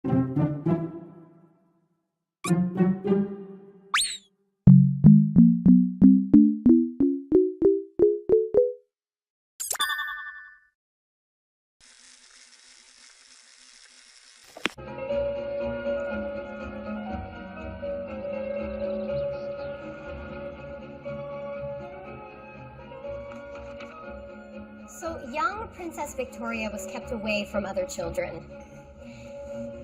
So young Princess Victoria was kept away from other children.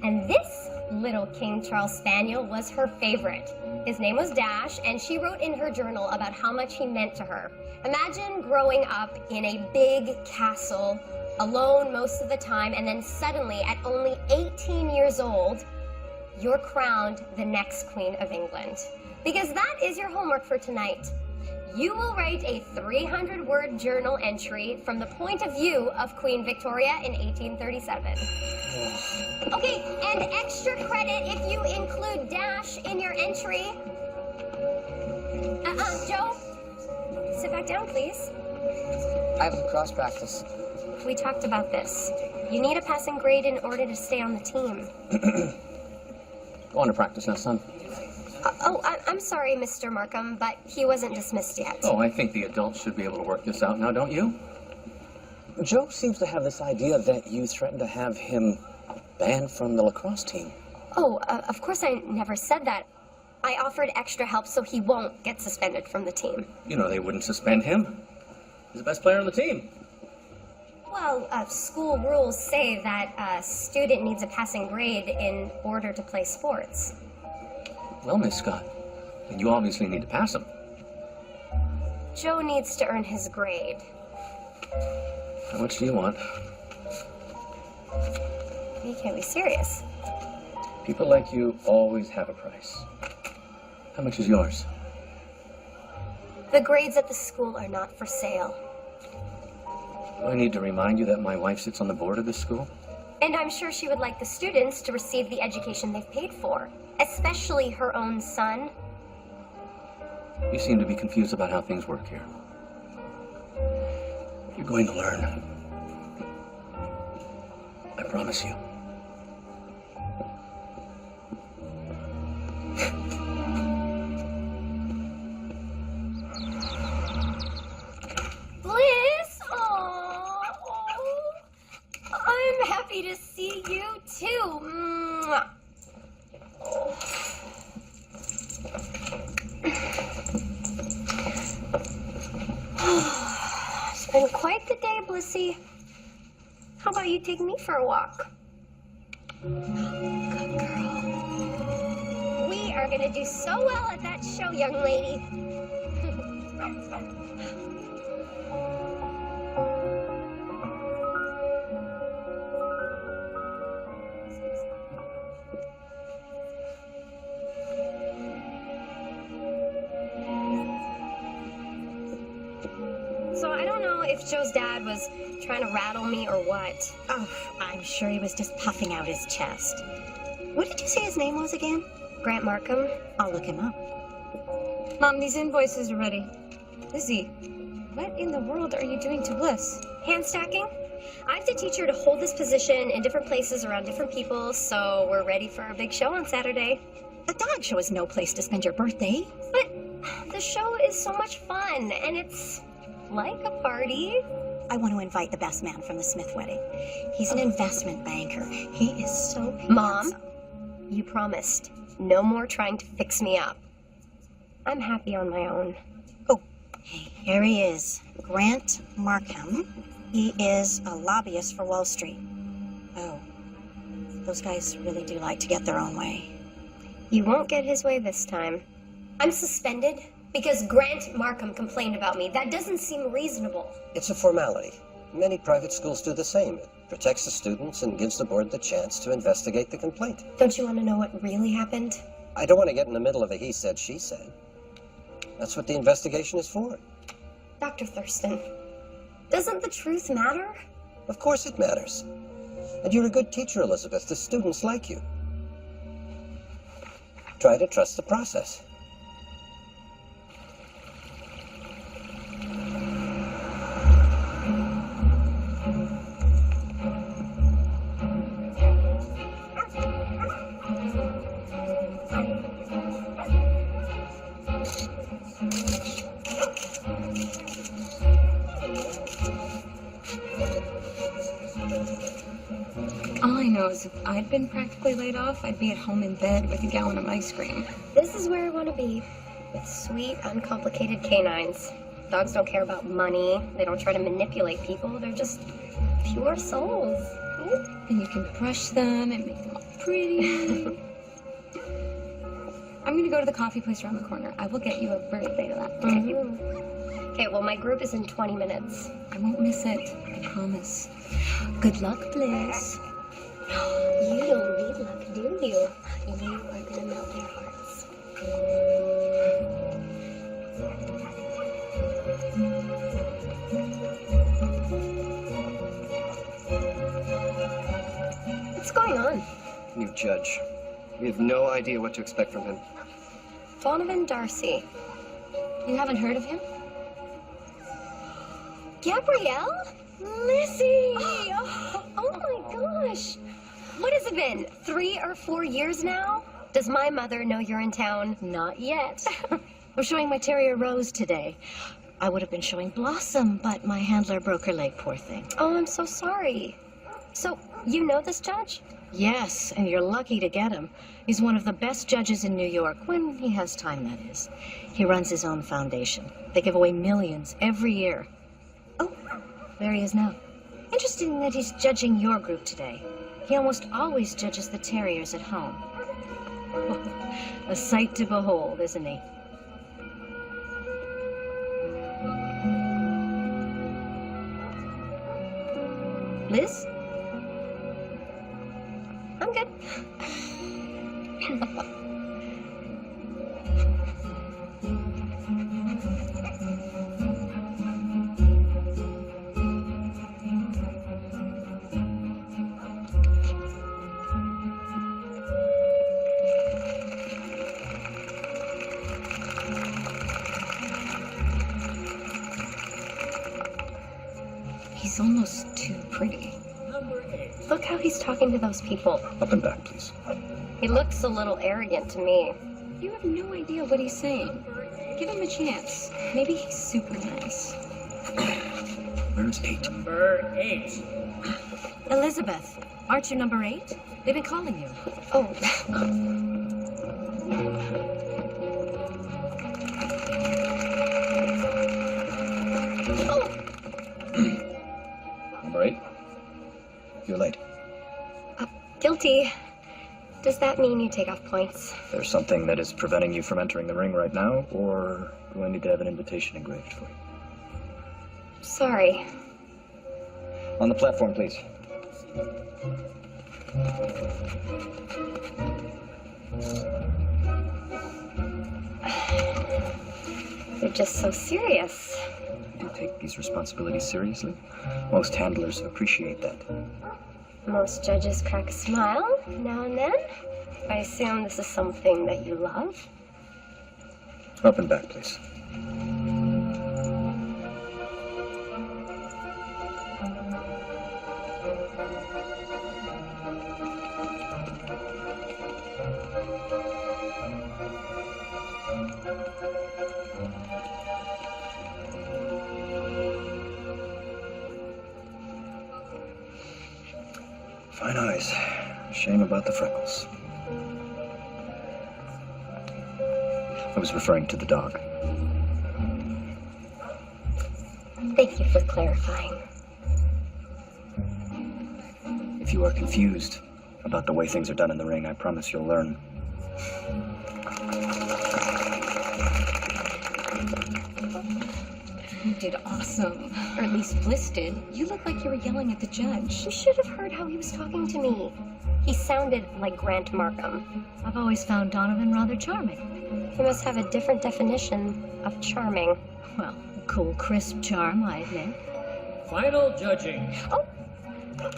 And this little King Charles Spaniel was her favorite. His name was Dash, and she wrote in her journal about how much he meant to her. Imagine growing up in a big castle, alone most of the time, and then suddenly, at only 18 years old, you're crowned the next Queen of England. Because that is your homework for tonight. You will write a 300-word journal entry from the point of view of Queen Victoria in 1837. Okay, and extra credit if you include Dash in your entry. Joe, sit back down, please. I have lacrosse practice. We talked about this. You need a passing grade in order to stay on the team. Go on to practice now, son. I'm sorry, Mr. Markham, but he wasn't dismissed yet. Oh, I think the adults should be able to work this out now, don't you? Joe seems to have this idea that you threatened to have him banned from the lacrosse team. Oh, of course I never said that. I offered extra help so he won't get suspended from the team. You know they wouldn't suspend him. He's the best player on the team. Well, school rules say that a student needs a passing grade in order to play sports. Well, Miss Scott, then you obviously need to pass him. Joe needs to earn his grade. How much do you want? You can't be serious. People like you always have a price. How much is yours? The grades at the school are not for sale. Do I need to remind you that my wife sits on the board of this school? And I'm sure she would like the students to receive the education they've paid for, especially her own son. You seem to be confused about how things work here. You're going to learn. I promise you. Bliss! Aww. I'm happy to see you too. Mwah. It's been quite the day, Blissy. How about you take me for a walk? Good girl. We are gonna do so well at that show, young lady. So I don't know if Joe's dad was trying to rattle me or what. Oh, I'm sure he was just puffing out his chest. What did you say his name was again? Grant Markham. I'll look him up. Mom, these invoices are ready. Lizzie, what in the world are you doing to Bliss? Hand stacking. I have to teach her to hold this position in different places around different people, so we're ready for a big show on Saturday. A dog show is no place to spend your birthday. But the show is so much fun, and it's like a party. I want to invite the best man from the Smith wedding. He's an investment banker. He is so Mom, handsome. you promised no more trying to fix me up. I'm happy on my own. Oh, hey, here he is. Grant Markham. He is a lobbyist for Wall Street. Oh, those guys really do like to get their own way. You won't get his way this time. I'm suspended because Grant Markham complained about me. That doesn't seem reasonable. It's a formality. Many private schools do the same. It protects the students and gives the board the chance to investigate the complaint. Don't you want to know what really happened? I don't want to get in the middle of a he said, she said. That's what the investigation is for. Dr. Thurston, doesn't the truth matter? Of course it matters. And you're a good teacher, Elizabeth. The students like you. Try to trust the process. knows? If I'd been practically laid off, I'd be at home in bed with a gallon of ice cream. This is where I want to be, with sweet, uncomplicated canines. Dogs don't care about money. They don't try to manipulate people. They're just pure souls. And you can brush them and make them all pretty. I'm gonna go to the coffee place around the corner. I will get you a birthday latte. Okay, well, my group is in 20 minutes. I won't miss it. I promise. Good luck, Bliss. You don't need luck, do you? You are gonna melt their hearts. What's going on? New judge. We have no idea what to expect from him. Donovan Darcy. You haven't heard of him? Gabrielle? Lizzie! Oh my gosh! What has it been? 3 or 4 years now? Does my mother know you're in town? Not yet. I'm showing my terrier Rose today. I would have been showing Blossom, but my handler broke her leg, poor thing. Oh, I'm so sorry. So, you know this judge? Yes, and you're lucky to get him. He's one of the best judges in New York, when he has time, that is. He runs his own foundation. They give away millions every year. Oh, there he is now. Interesting that he's judging your group today. He almost always judges the terriers at home. A sight to behold, isn't he? Liz? I'm good. He's almost too pretty. Look how he's talking to those people. Up and back, please. He looks a little arrogant to me. You have no idea what he's saying. Give him a chance. Maybe he's super nice. Where's 8? Number 8. Elizabeth, aren't you number 8? They've been calling you. Oh. Number 8? You're late. Guilty. Does that mean you take off points? There's something that is preventing you from entering the ring right now, or do I need to have an invitation engraved for you? Sorry. On the platform, please. You're just so serious. Do you take these responsibilities seriously? Most handlers appreciate that. Most judges crack a smile now and then. I assume this is something that you love. Up and back, please. Fine eyes. Shame about the freckles. I was referring to the dog. Thank you for clarifying. If you are confused about the way things are done in the ring, I promise you'll learn. You did awesome. Or at least Bliss did. You look like you were yelling at the judge. You should have heard how he was talking to me. He sounded like Grant Markham. I've always found Donovan rather charming. He must have a different definition of charming. Well, a cool, crisp charm, I admit. Final judging. Oh,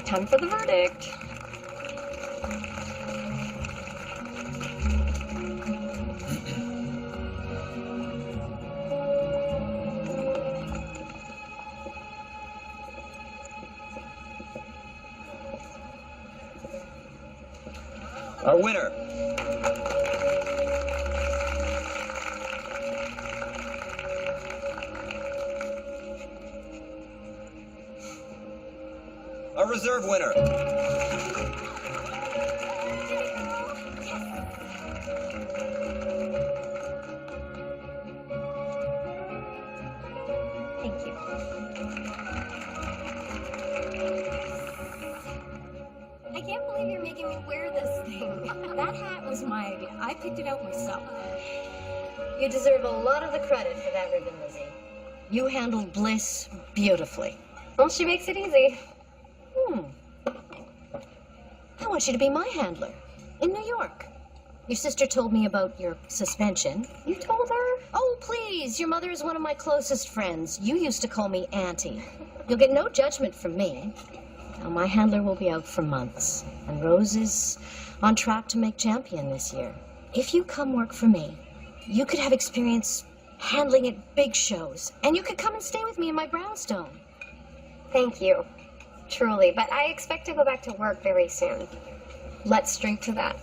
time for the verdict. Our winner. Our reserve winner. thing. That hat was my idea. I picked it out myself. You deserve a lot of the credit for that ribbon, Lizzie. You handled Bliss beautifully. Well, she makes it easy. I want you to be my handler in New York. Your sister told me about your suspension. You told her? Oh, please. Your mother is one of my closest friends. You used to call me Auntie. You'll get no judgment from me. Now, my handler will be out for months, and Rose is on track to make champion this year. If you come work for me, you could have experience handling at big shows, and you could come and stay with me in my brownstone. Thank you. Truly, but I expect to go back to work very soon. Let's drink to that.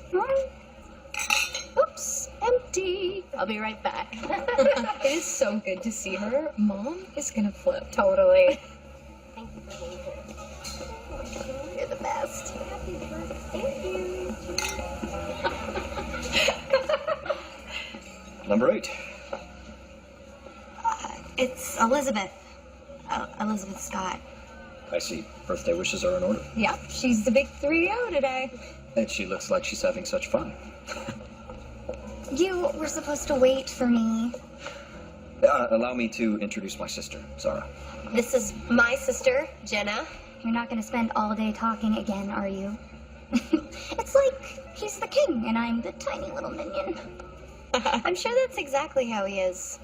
Oops, empty. I'll be right back. It is so good to see her. Mom is gonna flip. Totally. Thank you for being here. You're the best. Happy birthday. Thank you. Number 8. It's Elizabeth. Elizabeth Scott. I see. Birthday wishes are in order. Yep, she's the big 3-0 today. And she looks like she's having such fun. You were supposed to wait for me. Allow me to introduce my sister, Zara. This is my sister, Jenna. You're not going to spend all day talking again, are you? It's like he's the king and I'm the tiny little minion. I'm sure that's exactly how he is.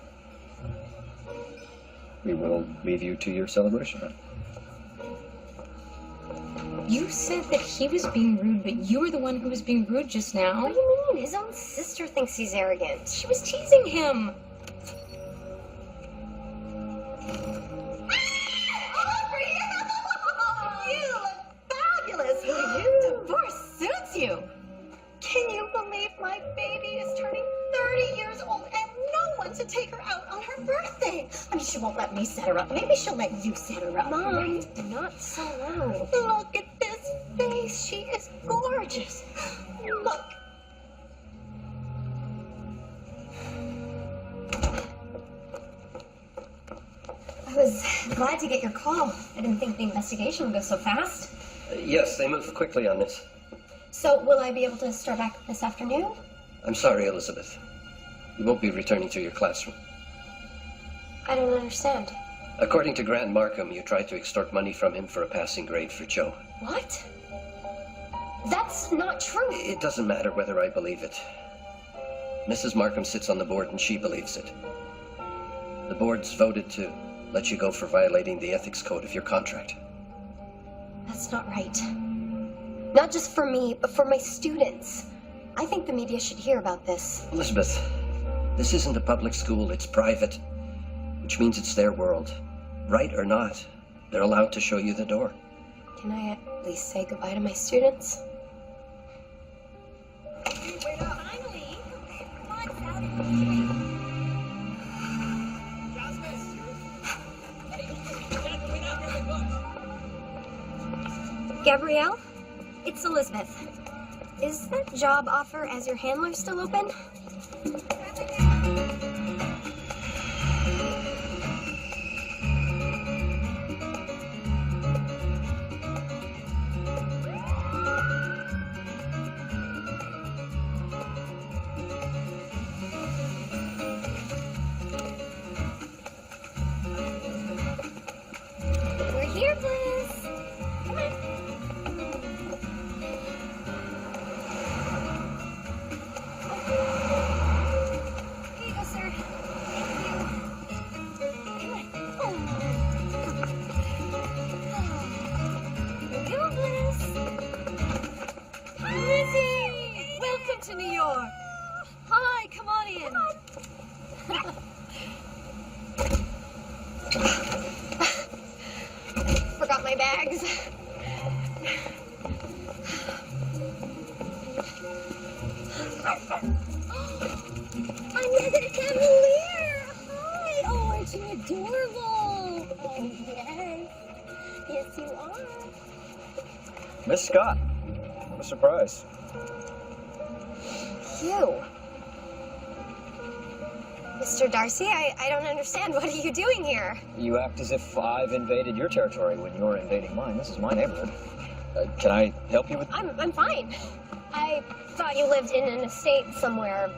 We will leave you to your celebration then. You said that he was being rude, but you were the one who was being rude just now. What do you mean? His own sister thinks he's arrogant. She was teasing him. You look fabulous. The divorce suits you. Can you believe my baby is turning 30 years old and no one to take her out on her birthday? I mean, she won't let me set her up. Maybe she'll let you set her up. Mom, not so loud. Look at this face. She is gorgeous. Look. I was glad to get your call. I didn't think the investigation would go so fast. Yes, they moved quickly on this. So, will I be able to start back this afternoon? I'm sorry, Elizabeth. You won't be returning to your classroom. I don't understand. According to Grant Markham, you tried to extort money from him for a passing grade for Joe. What? That's not true. It doesn't matter whether I believe it. Mrs. Markham sits on the board and she believes it. The board's voted to let you go for violating the ethics code of your contract. That's not right. Not just for me, but for my students. I think the media should hear about this. Elizabeth, this isn't a public school, it's private, which means it's their world. Right or not, they're allowed to show you the door. Can I at least say goodbye to my students? Finally! Come on, Sally. Gabrielle? It's Elizabeth. Is that job offer as your handler still open? We're here, Bliss. Come on. Here you go, sir. Thank you. Come on. Here you go, Bliss. Lizzie! Welcome to New York. Hi, come on in. Forgot my bags. Another cavalier! Hi! Oh, aren't you adorable? Oh, yes. Yes, you are. Miss Scott. What a surprise. You. Mr. Darcy, I don't understand. What are you doing here? You act as if I've invaded your territory when you're invading mine. This is my neighborhood. Can I help you with... I'm fine. I thought you lived in an estate somewhere,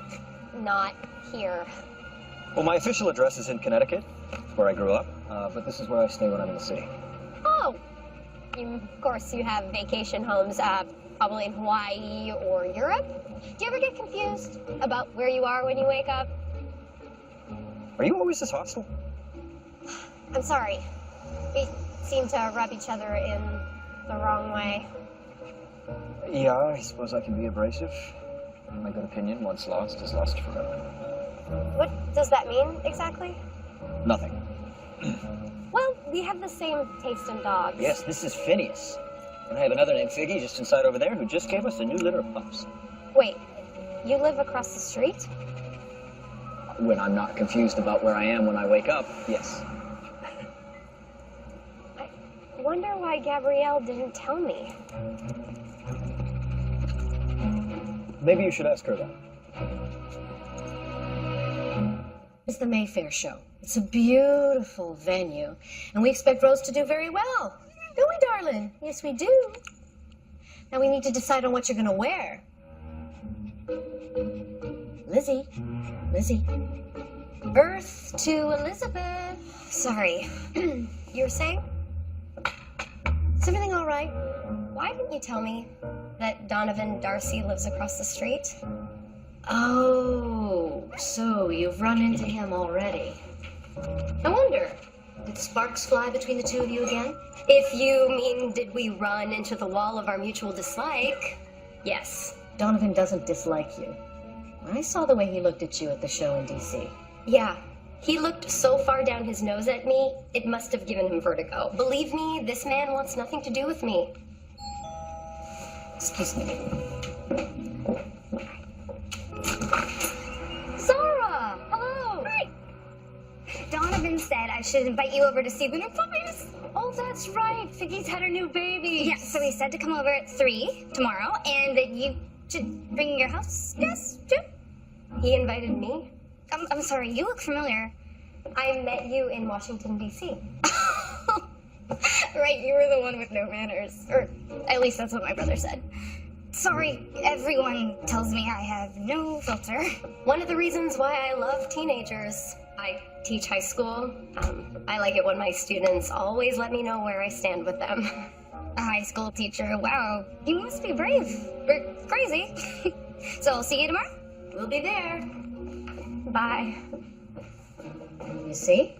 not here. Well, my official address is in Connecticut, where I grew up, but this is where I stay when I'm in the city. Oh, of course you have vacation homes, probably in Hawaii or Europe. Do you ever get confused about where you are when you wake up? Are you always this hostile? I'm sorry. We seem to rub each other in the wrong way. Yeah, I suppose I can be abrasive. My good opinion, once lost, is lost forever. What does that mean, exactly? Nothing. Well, we have the same taste in dogs. Yes, this is Phineas. And I have another named Figgy just inside over there who just gave us a new litter of pups. Wait, you live across the street? When I'm not confused about where I am when I wake up, yes. I wonder why Gabrielle didn't tell me. Maybe you should ask her that. It's the Mayfair show. It's a beautiful venue, and we expect Rose to do very well. Don't we, darling? Yes, we do. Now we need to decide on what you're going to wear. Lizzie. Earth to Elizabeth. Sorry. You were saying? Is everything all right? Why didn't you tell me that Donovan Darcy lives across the street? Oh, so you've run into him already. I wonder, did sparks fly between the two of you again? If you mean, did we run into the wall of our mutual dislike? Yes. Donovan doesn't dislike you. I saw the way he looked at you at the show in D.C. Yeah. He looked so far down his nose at me, it must have given him vertigo. Believe me, this man wants nothing to do with me. Excuse me. Zara! Hello! Hi. Donovan said I should invite you over to see the new puppies. Oh, that's right. Figgy's had her new baby. Yeah, so he said to come over at 3 tomorrow, and that you should bring your house guests too. He invited me. I'm sorry, you look familiar. I met you in Washington, D.C. Right, you were the one with no manners. Or at least that's what my brother said. Sorry, everyone tells me I have no filter. One of the reasons why I love teenagers. I teach high school. I like it when my students always let me know where I stand with them. A high school teacher, wow. You must be brave. Or crazy. So I'll see you tomorrow? We'll be there. Bye. You see?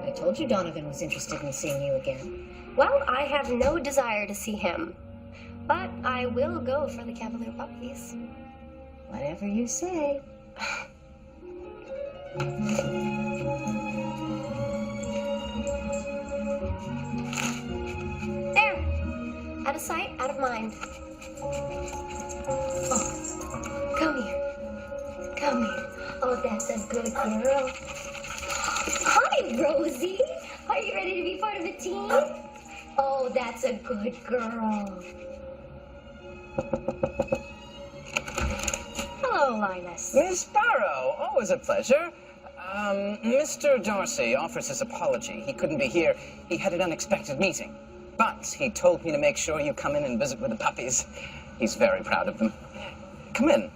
I told you Donovan was interested in seeing you again. Well, I have no desire to see him. But I will go for the Cavalier puppies. Whatever you say. There! Out of sight, out of mind. Oh, come here. Come here. Oh, that's a good girl. Hi, Rosie. Are you ready to be part of the team? Oh, that's a good girl. Hello, Linus. Miss Barrow, always a pleasure. Mr. Darcy offers his apology. He couldn't be here. He had an unexpected meeting. But he told me to make sure you come in and visit with the puppies. He's very proud of them. Come in.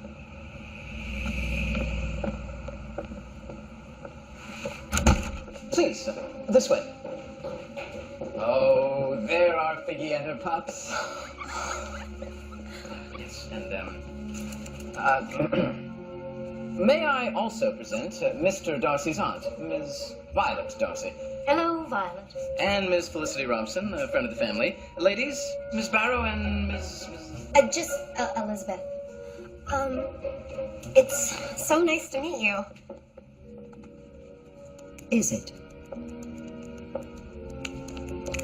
Please, this way. Oh, there are Figgy and her pups. Yes, and, may I also present Mr. Darcy's aunt, Ms. Violet Darcy. Hello, Violet. And Miss Felicity Robson, a friend of the family. Ladies, Miss Barrow and Miss... Just Elizabeth. It's so nice to meet you. Is it?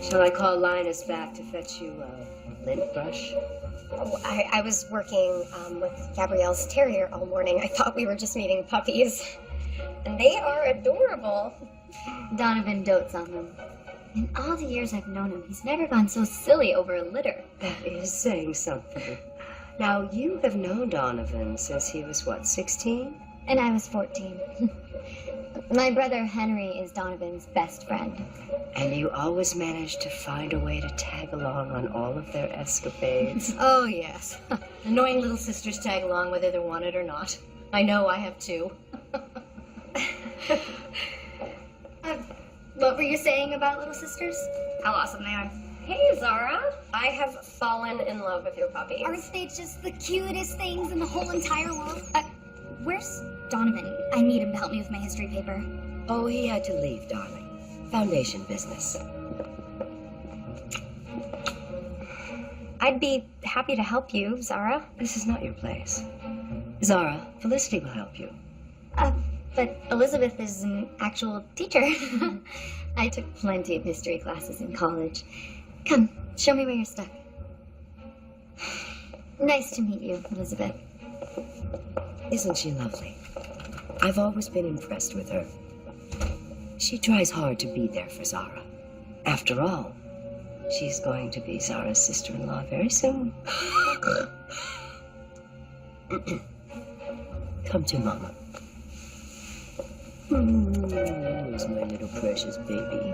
Shall I call Linus back to fetch you a lint brush? Oh, I was working with Gabrielle's terrier all morning. I thought we were just meeting puppies. And they are adorable. Donovan dotes on them. In all the years I've known him, he's never gone so silly over a litter. That is saying something. Now, you have known Donovan since he was, what, 16? And I was 14. My brother Henry is Donovan's best friend. And you always manage to find a way to tag along on all of their escapades. Oh, yes. Annoying little sisters tag along whether they're wanted or not. I know, I have two. What were you saying about little sisters? How awesome they are. Hey, Zara. I have fallen in love with your puppies. Aren't they just the cutest things in the whole entire world? Where's Donovan? I need him to help me with my history paper. Oh, he had to leave, darling. Foundation business. I'd be happy to help you, Zara. This is not your place. Zara, Felicity will help you. But Elizabeth is an actual teacher. I took plenty of history classes in college. Come, show me where you're stuck. Nice to meet you, Elizabeth. Isn't she lovely? I've always been impressed with her. She tries hard to be there for Zara. After all, she's going to be Zara's sister-in-law very soon. Come to Mama. Where's my little precious baby?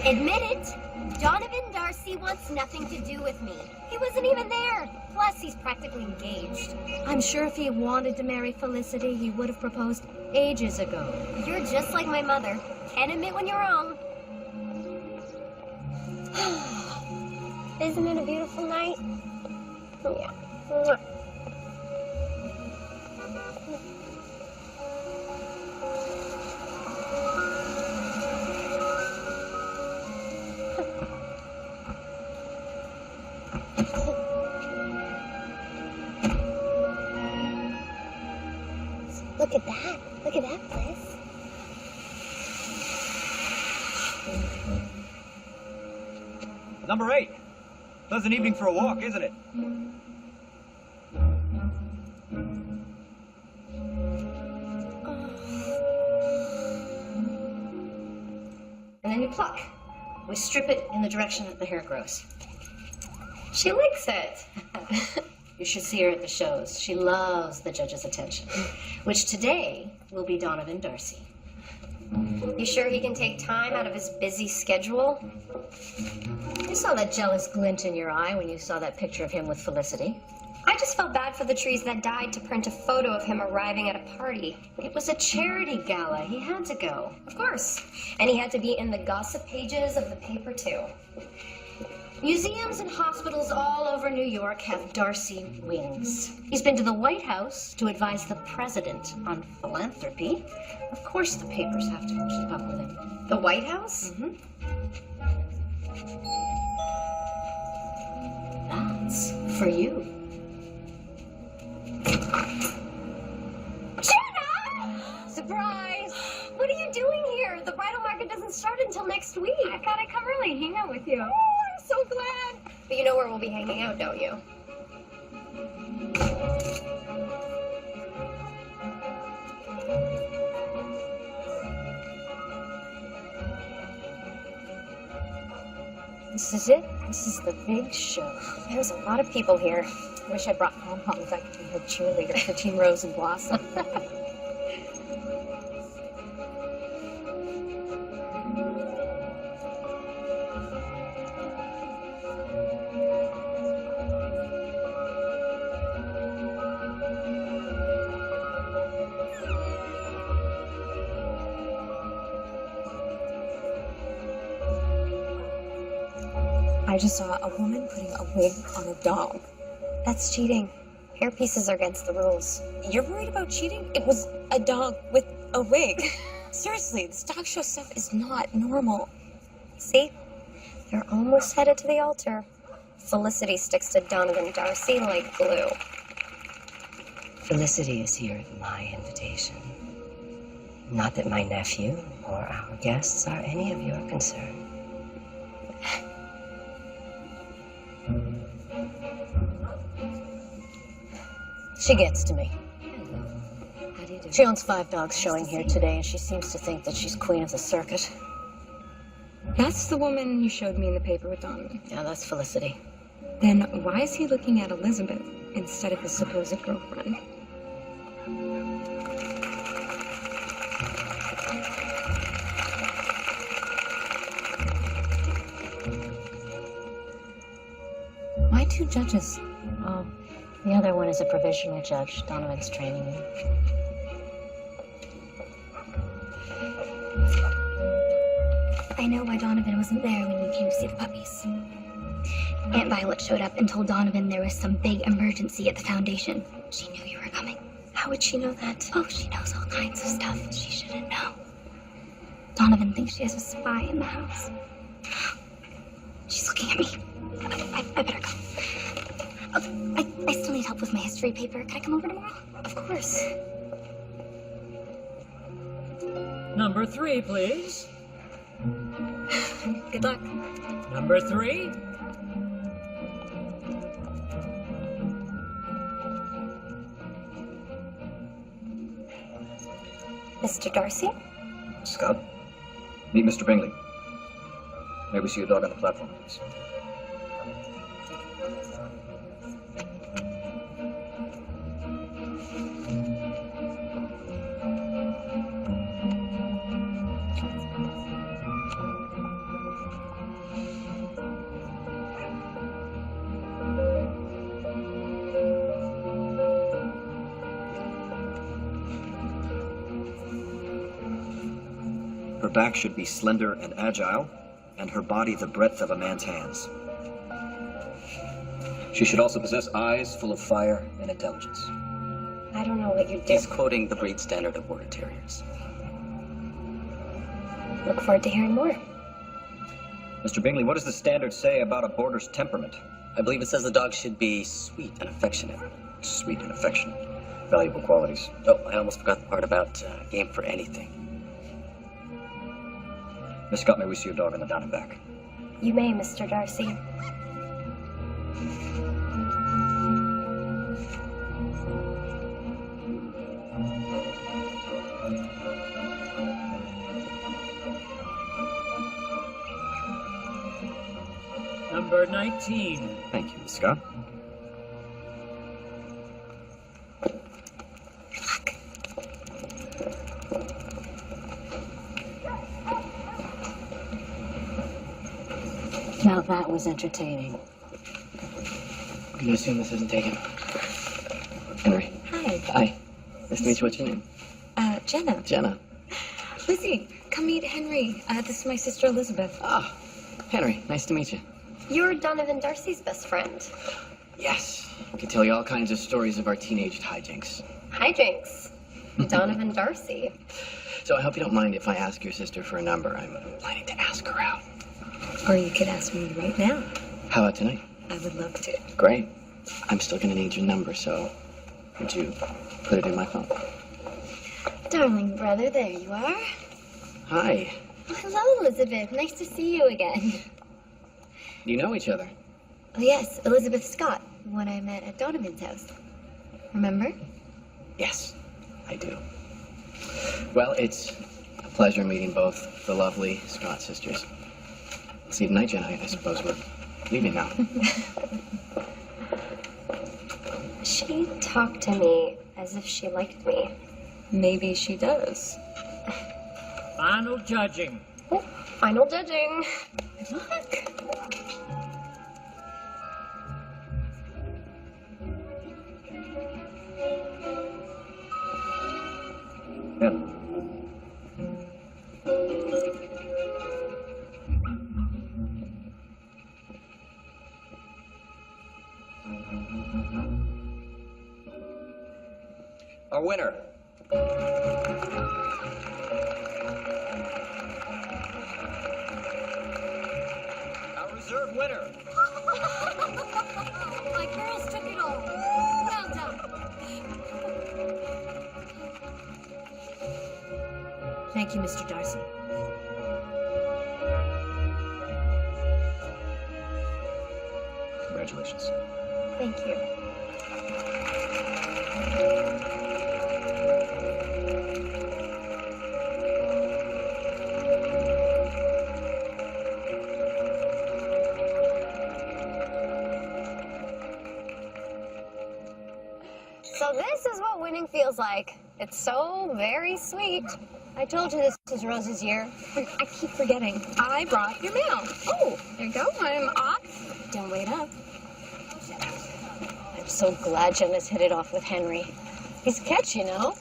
Admit it. Donovan Darcy wants nothing to do with me. He wasn't even there. Plus, he's practically engaged. I'm sure if he wanted to marry Felicity, he would have proposed ages ago. You're just like my mother. Can't admit when you're wrong. Isn't it a beautiful night? Yeah. Look at that. Look at that place. Number 8. Pleasant evening for a walk, isn't it? And then you pluck. We strip it in the direction that the hair grows. She likes it. You should see her at the shows. She loves the judge's attention, which today will be Donovan Darcy. You sure he can take time out of his busy schedule? You saw that jealous glint in your eye when you saw that picture of him with Felicity. I just felt bad for the trees that died to print a photo of him arriving at a party. It was a charity gala. He had to go. Of course. And he had to be in the gossip pages of the paper, too. Museums and hospitals all over New York have Darcy wings. He's been to the White House to advise the president on philanthropy. Of course the papers have to keep up with him. The White House? Mm-hmm. That's for you. Jenna! Surprise! What are you doing here? The bridal market doesn't start until next week. I thought I'd come early and hang out with you. Oh, I'm so glad. But you know where we'll be hanging out, don't you? This is it. This is the big show. There's a lot of people here. I wish I brought pom-poms. I could be her cheerleader for Team Rose and Blossom. I just saw a woman putting a wig on a dog. That's cheating. Hair pieces are against the rules. You're worried about cheating? It was a dog with a wig. Seriously, this dog show stuff is not normal. See? They're almost headed to the altar. Felicity sticks to Donovan Darcy like glue. Felicity is here at my invitation. Not that my nephew or our guests are any of your concern. She gets to me. How do you do? She owns 5 dogs showing here today, and she seems to think that she's queen of the circuit. That's the woman you showed me in the paper with Donovan. Yeah, that's Felicity. Then why is he looking at Elizabeth instead of his supposed girlfriend? Why two judges? Oh, the other one is a provisional judge. Donovan's training me. I know why Donovan wasn't there when you came to see the puppies. Aunt Violet showed up and told Donovan there was some big emergency at the foundation. She knew you were coming. How would she know that? Oh, she knows all kinds of stuff she shouldn't know. Donovan thinks she has a spy in the house. She's looking at me. I better go. I still need help with my history paper. Can I come over tomorrow? Of course. Number 3, please. Good luck. Number 3. Mr. Darcy? Scott? Meet Mr. Bingley. May we see your dog on the platform, please? Her back should be slender and agile, and her body the breadth of a man's hands. She should also possess eyes full of fire and intelligence. I don't know what you did. He's quoting the breed standard of Border Terriers. Look forward to hearing more. Mr. Bingley, what does the standard say about a border's temperament? I believe it says the dog should be sweet and affectionate. Sweet and affectionate. Valuable qualities. Oh, I almost forgot the part about game for anything. Miss Scott, may we see your dog on the down and back? You may, Mr. Darcy. Number 19. Thank you, Miss Scott. Now that was entertaining. I'm gonna assume this isn't taken. Henry. Hi. Hi. Nice to meet you. What's your name? Jenna. Jenna. Lizzie, come meet Henry. This is my sister Elizabeth. Ah, Henry. Nice to meet you. You're Donovan Darcy's best friend. Yes. I can tell you all kinds of stories of our teenage hijinks. Hijinks. Donovan Darcy. So I hope you don't mind if I ask your sister for a number. I'm planning to ask her out. Or you could ask me right now. How about tonight? I would love to. Great. I'm still gonna need your number, so would you put it in my phone? Darling brother, there you are. Hi. Oh, hello, Elizabeth. Nice to see you again. You know each other? Oh, yes, Elizabeth Scott, one I met at Donovan's house. Remember? Yes, I do. Well, it's a pleasure meeting both the lovely Scott sisters. See you tonight, Jenna. I suppose we're leaving now. She talked to me as if she liked me. Maybe she does. Final judging. Oh, final judging. Good luck. Yeah. Our winner. Our reserve winner. My girls took it all. Well done. Thank you, Mr. Darcy. Congratulations. Thank you. So this is what winning feels like. It's so very sweet. I told you this was Rose's year. I keep forgetting. I brought your mail. Oh, there you go. I'm off. Don't wait up. I'm so glad Jenna's hit it off with Henry. He's a catch, you know?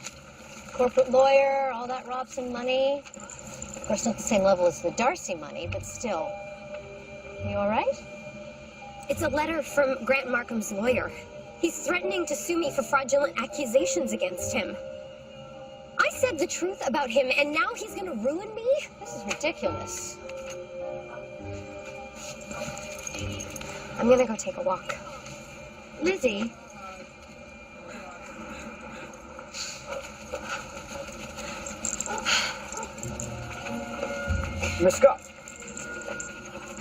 Corporate lawyer, all that Robson money. Of course, not the same level as the Darcy money, but still. You all right? It's a letter from Grant Markham's lawyer. He's threatening to sue me for fraudulent accusations against him. I said the truth about him, and now he's gonna ruin me? This is ridiculous. I'm gonna go take a walk. Lizzie, Miss Scott.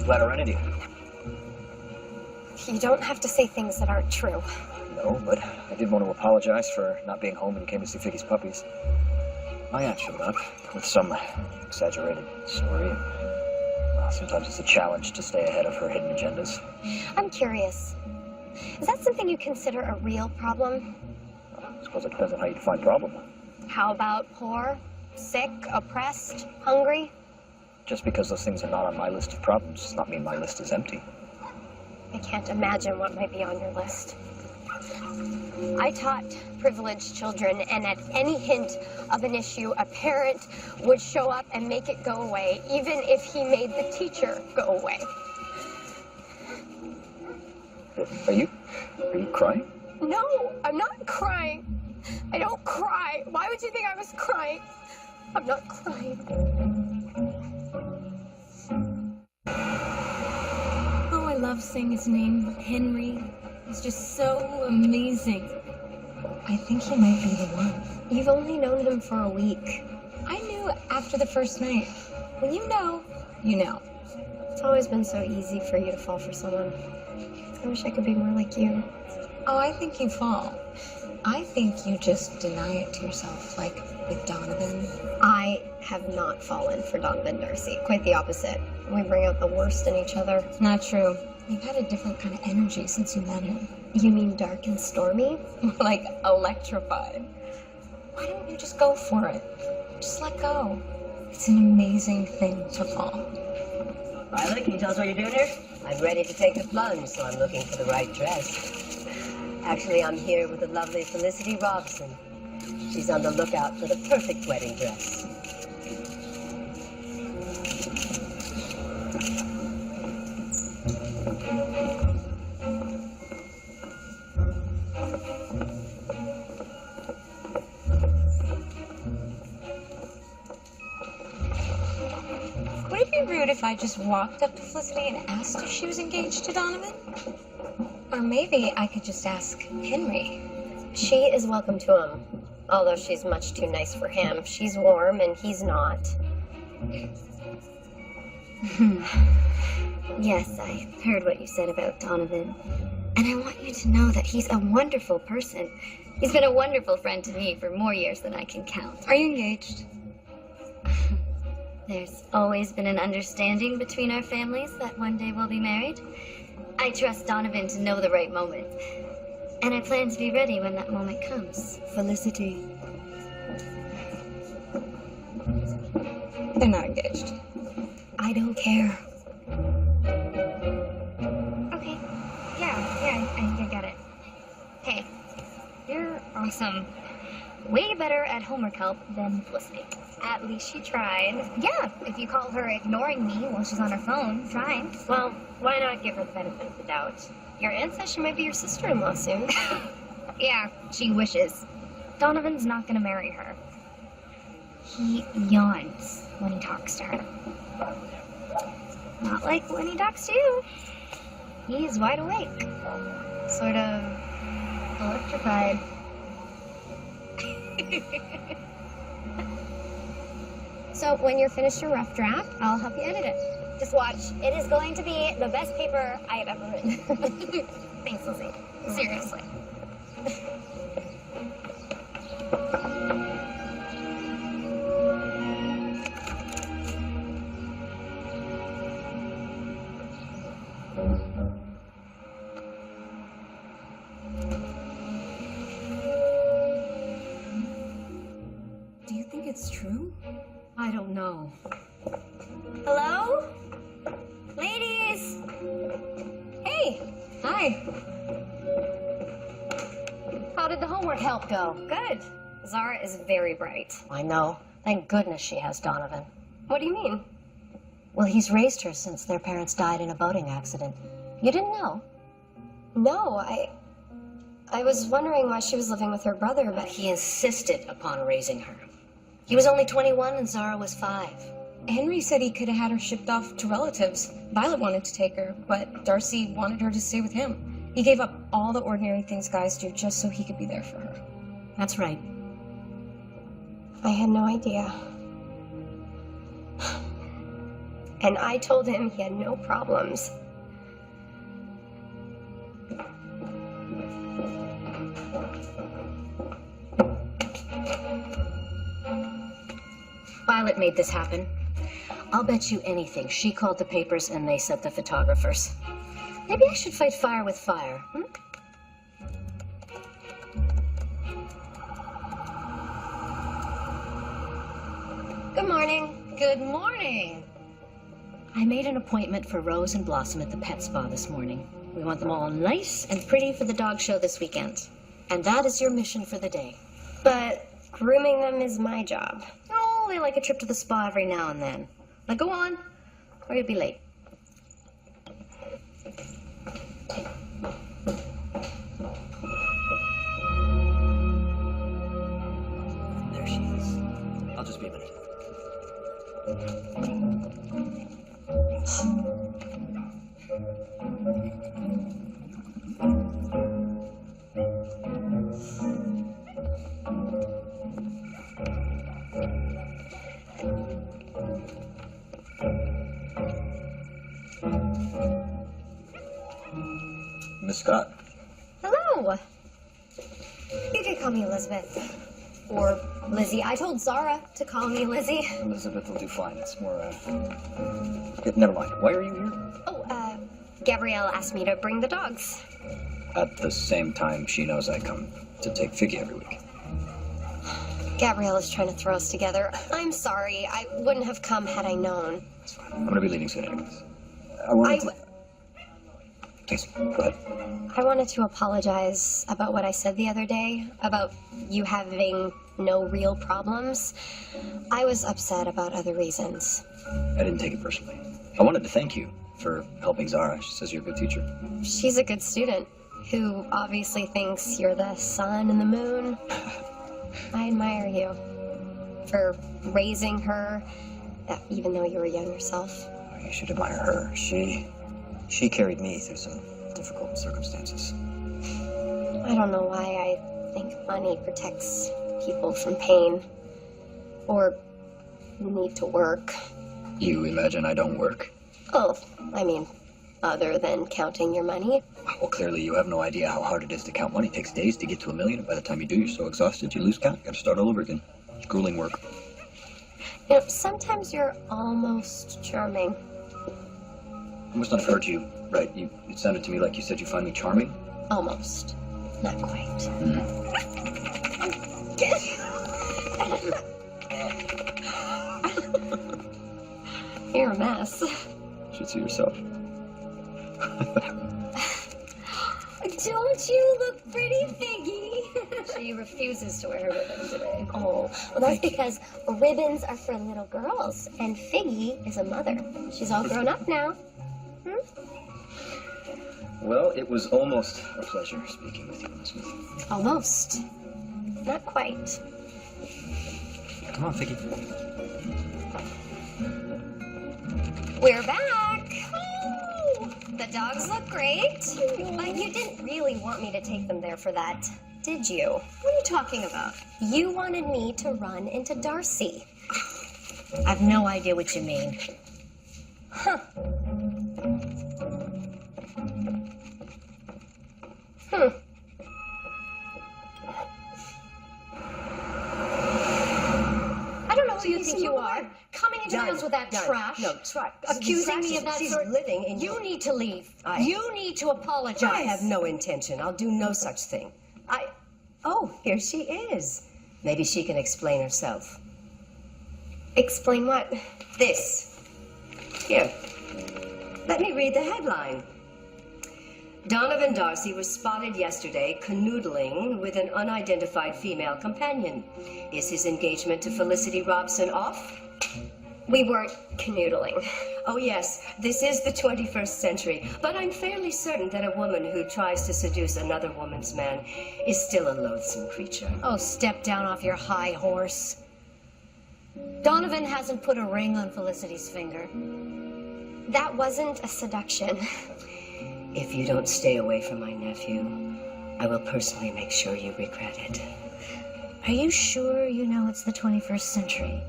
Glad I ran into you. You don't have to say things that aren't true. No, but I did want to apologize for not being home when you came to see Figgy's puppies. My aunt showed up with some exaggerated story. Well, sometimes it's a challenge to stay ahead of her hidden agendas. I'm curious. Is that something you consider a real problem? I suppose it depends on how you define problem. How about poor, sick, oppressed, hungry? Just because those things are not on my list of problems does not mean my list is empty. I can't imagine what might be on your list. I taught privileged children, and at any hint of an issue, a parent would show up and make it go away, even if he made the teacher go away. Are you crying? No, I'm not crying. I don't cry. Why would you think I was crying? I'm not crying. Oh, I love saying his name, Henry. He's just so amazing. I think he might be the one. You've only known him for a week. I knew after the first night. When you know, you know. It's always been so easy for you to fall for someone. I wish I could be more like you. Oh, I think you fall. I think you just deny it to yourself, like with Donovan. I have not fallen for Donovan Darcy. Quite the opposite. We bring out the worst in each other. Not true. You've had a different kind of energy since you met him. You mean dark and stormy? Like electrified. Why don't you just go for it? Just let go. It's an amazing thing to fall. Violet, can you tell us what you're doing here? I'm ready to take the plunge, so I'm looking for the right dress. Actually, I'm here with the lovely Felicity Robson. She's on the lookout for the perfect wedding dress. Would it be rude if I just walked up to Felicity and asked if she was engaged to Donovan? Or maybe I could just ask Henry. She is welcome to him. Although she's much too nice for him. She's warm and he's not. yes, I heard what you said about Donovan. And I want you to know that he's a wonderful person. He's been a wonderful friend to me for more years than I can count. Are you engaged? There's always been an understanding between our families that one day we'll be married. I trust Donovan to know the right moment. And I plan to be ready when that moment comes. Felicity. They're not engaged. I don't care. Okay. Yeah, I think I got it. Hey, you're awesome. Way better at homework help than Felicity. At least she tried. Yeah, if you call her ignoring me while she's on her phone, trying. Well, why not give her the benefit of the doubt? Your aunt says she might be your sister-in-law soon. Yeah, she wishes. Donovan's not gonna marry her. He yawns when he talks to her. Not like when he talks to you. He's wide awake. Sort of electrified. So when you're finished your rough draft, I'll help you edit it. Just watch. It is going to be the best paper I have ever written. Thanks, Lizzie. Seriously. it's true? I don't know. Hello? Ladies! Hey! Hi. How did the homework help go? Good. Zara is very bright. I know. Thank goodness she has Donovan. What do you mean? Well, he's raised her since their parents died in a boating accident. You didn't know? No, I was wondering why she was living with her brother, but He insisted upon raising her. He was only 21 and Zara was 5. Henry said he could have had her shipped off to relatives. Violet wanted to take her, but Darcy wanted her to stay with him. He gave up all the ordinary things guys do just so he could be there for her. That's right. I had no idea. And I told him he had no problems. Violet made this happen. I'll bet you anything. She called the papers and they sent the photographers. Maybe I should fight fire with fire, Good morning. Good morning. I made an appointment for Rose and Blossom at the pet spa this morning. We want them all nice and pretty for the dog show this weekend. And that is your mission for the day. But grooming them is my job. Oh, they like a trip to the spa every now and then. Now go on, or you'll be late. There she is. I'll just be a minute. Miss Scott. Hello. You can call me Elizabeth. Or Lizzie. I told Zara to call me Lizzie. Elizabeth will do fine. It's more, never mind. Why are you here? Oh, Gabrielle asked me to bring the dogs. At the same time, she knows I come to take Figgy every week. Gabrielle is trying to throw us together. I'm sorry. I wouldn't have come had I known. It's fine. I'm gonna be leaving soon anyways. I wanted to... Please, go ahead. I wanted to apologize about what I said the other day, about you having no real problems. I was upset about other reasons. I didn't take it personally. I wanted to thank you for helping Zara. She says you're a good teacher. She's a good student who obviously thinks you're the sun and the moon. I admire you for raising her, even though you were young yourself. You should admire her. She carried me through some difficult circumstances. I don't know why I think money protects people from pain or need to work. You imagine I don't work? Oh, I mean, other than counting your money. Well, clearly you have no idea how hard it is to count money. It takes days to get to $1 million, and by the time you do, you're so exhausted, you lose count. You gotta start all over again. It's grueling work. You know, sometimes you're almost charming. I must not have heard you right. It sounded to me like you said you find me charming. Almost. Not quite. You're a mess. You should see yourself. Don't you look pretty, Figgy? She refuses to wear her ribbon today. Oh, well, that's because ribbons are for little girls, and Figgy is a mother. She's all grown up now. Well, it was almost a pleasure speaking with you, Elizabeth. Almost. Not quite. Come on, Figgy. We're back. The dogs look great. But you didn't really want me to take them there for that, did you? What are you talking about? You wanted me to run into Darcy. I've no idea what you mean. Huh. I don't know who you think you are. Coming into the house with that trash. No, try. Accusing me of that She's sort. living in You need to leave. You need to apologize. I have no intention. I'll do no such thing. Oh, here she is. Maybe she can explain herself. Explain what? This. Here. Let me read the headline. Donovan Darcy was spotted yesterday canoodling with an unidentified female companion. Is his engagement to Felicity Robson off? We weren't canoodling. Oh, yes, this is the 21st century, but I'm fairly certain that a woman who tries to seduce another woman's man is still a loathsome creature. Oh, step down off your high horse. Donovan hasn't put a ring on Felicity's finger. That wasn't a seduction. If you don't stay away from my nephew, I will personally make sure you regret it. Are you sure you know it's the 21st century?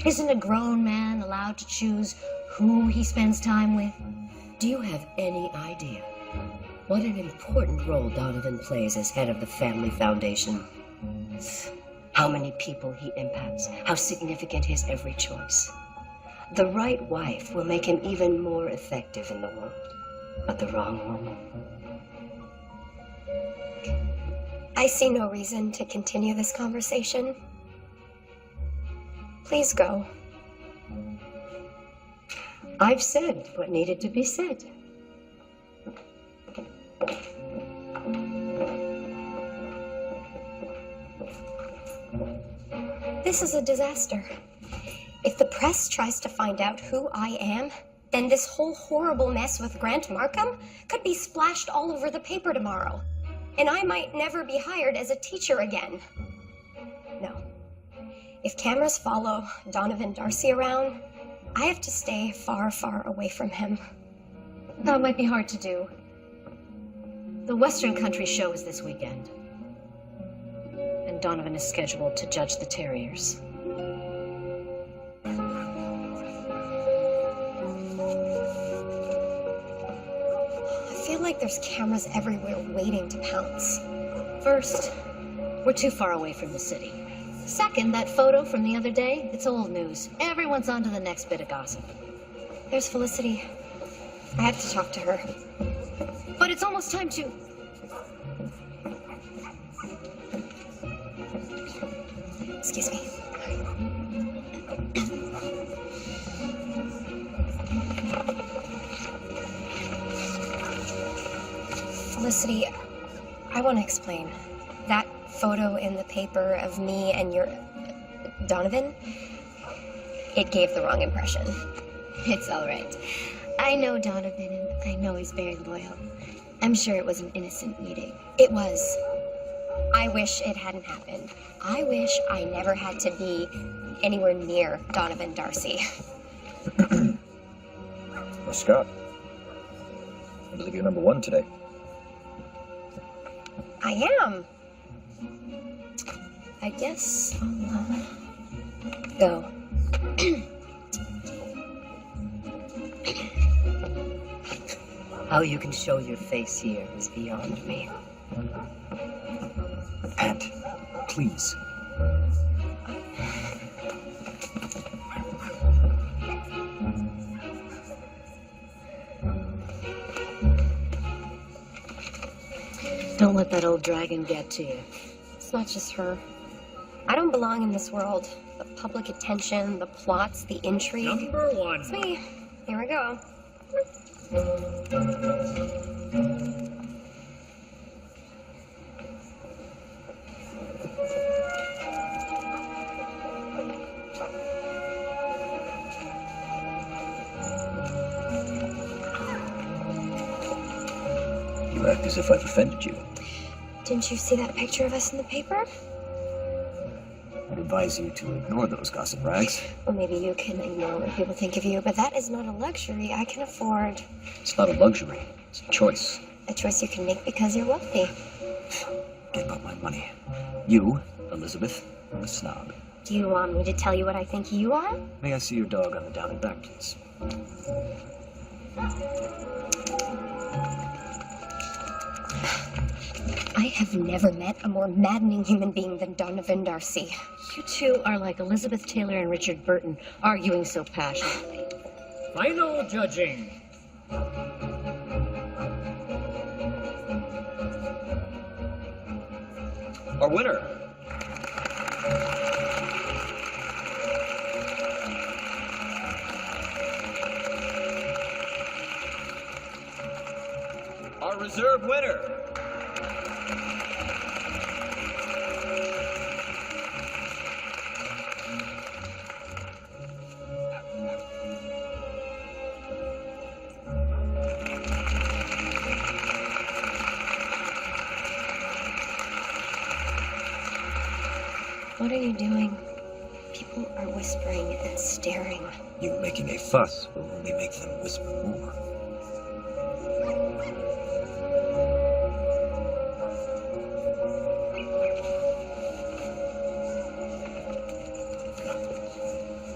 Isn't a grown man allowed to choose who he spends time with? Do you have any idea what an important role Donovan plays as head of the family foundation? How many people he impacts, how significant his every choice. The right wife will make him even more effective in the world, but the wrong woman. I see no reason to continue this conversation. Please go. I've said what needed to be said. This is a disaster. If the press tries to find out who I am, then this whole horrible mess with Grant Markham could be splashed all over the paper tomorrow. And I might never be hired as a teacher again. No. If cameras follow Donovan Darcy around, I have to stay far, far away from him. That might be hard to do. The Western Country show is this weekend. And Donovan is scheduled to judge the Terriers. I feel like there's cameras everywhere waiting to pounce. First, we're too far away from the city. Second, that photo from the other day, it's old news. Everyone's on to the next bit of gossip. There's Felicity. I have to talk to her. But it's almost time to... Excuse me. Felicity, I want to explain. That photo in the paper of me and your... Donovan? It gave the wrong impression. It's all right. I know Donovan, and I know he's very loyal. I'm sure it was an innocent meeting. It was. I wish it hadn't happened. I wish I never had to be anywhere near Donovan Darcy. Well, Scott, I believe you're number one today. I am. I guess I'll go. How you can show your face here is beyond me. Aunt, please. Don't let that old dragon get to you. It's not just her. I don't belong in this world. The public attention, the plots, the intrigue. Number one. It's me. Here we go. You act as if I've offended you. Didn't you see that picture of us in the paper? I'd advise you to ignore those gossip rags. Well, maybe you can ignore what people think of you, but that is not a luxury I can afford. It's not a luxury. It's a choice. A choice you can make because you're wealthy. Get about my money. You, Elizabeth, are a snob. Do you want me to tell you what I think you are? May I see your dog on the down and back, please? I have never met a more maddening human being than Donovan Darcy. You two are like Elizabeth Taylor and Richard Burton, arguing so passionately. Final judging. Our winner reserve winner. What are you doing? People are whispering and staring. You making a fuss will only make them whisper more.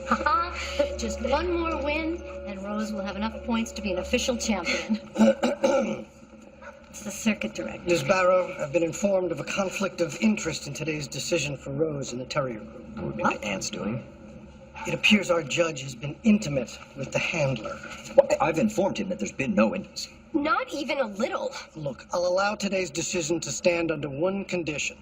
Haha, just one more win, and Rose will have enough points to be an official champion. It's the circuit director. Ms. Barrow, I've been informed of a conflict of interest in today's decision for Rose and the Terrier Group. What would be my aunt's doing? It appears our judge has been intimate with the handler. Well, I've informed him that there's been no intimacy. Not even a little. Look, I'll allow today's decision to stand under one condition.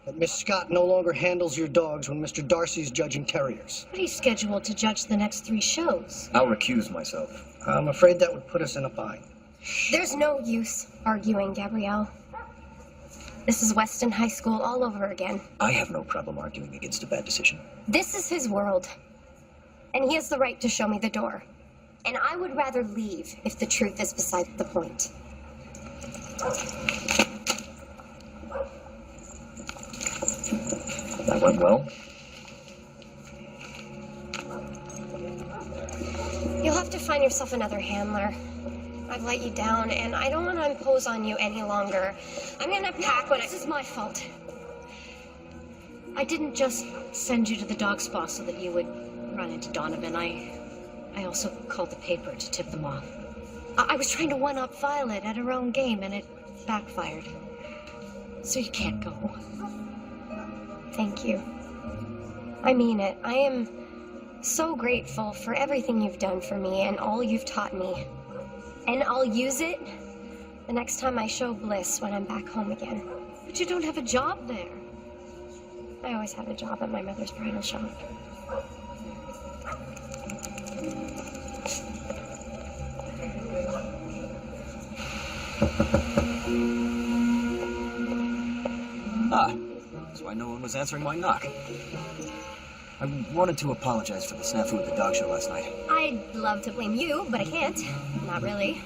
That Miss Scott no longer handles your dogs when Mr. Darcy's judging terriers. But he's scheduled to judge the next 3 shows. I'll recuse myself. I'm afraid that would put us in a bind. There's no use arguing, Gabrielle. This is Weston High School all over again. I have no problem arguing against a bad decision. This is his world. And he has the right to show me the door. And I would rather leave if the truth is beside the point. That went well. You'll have to find yourself another handler. I've let you down, and I don't want to impose on you any longer. I'm gonna pack when This is my fault. I didn't just send you to the dog spa so that you would run into Donovan. I also called the paper to tip them off. I was trying to one-up Violet at her own game, and it backfired. So you can't go. Thank you. I mean it. I am so grateful for everything you've done for me and all you've taught me. And I'll use it the next time I show Bliss when I'm back home again. But you don't have a job there. I always had a job at my mother's bridal shop. Ah, that's why no one was answering my knock. I wanted to apologize for the snafu at the dog show last night. I'd love to blame you, but I can't. Not really.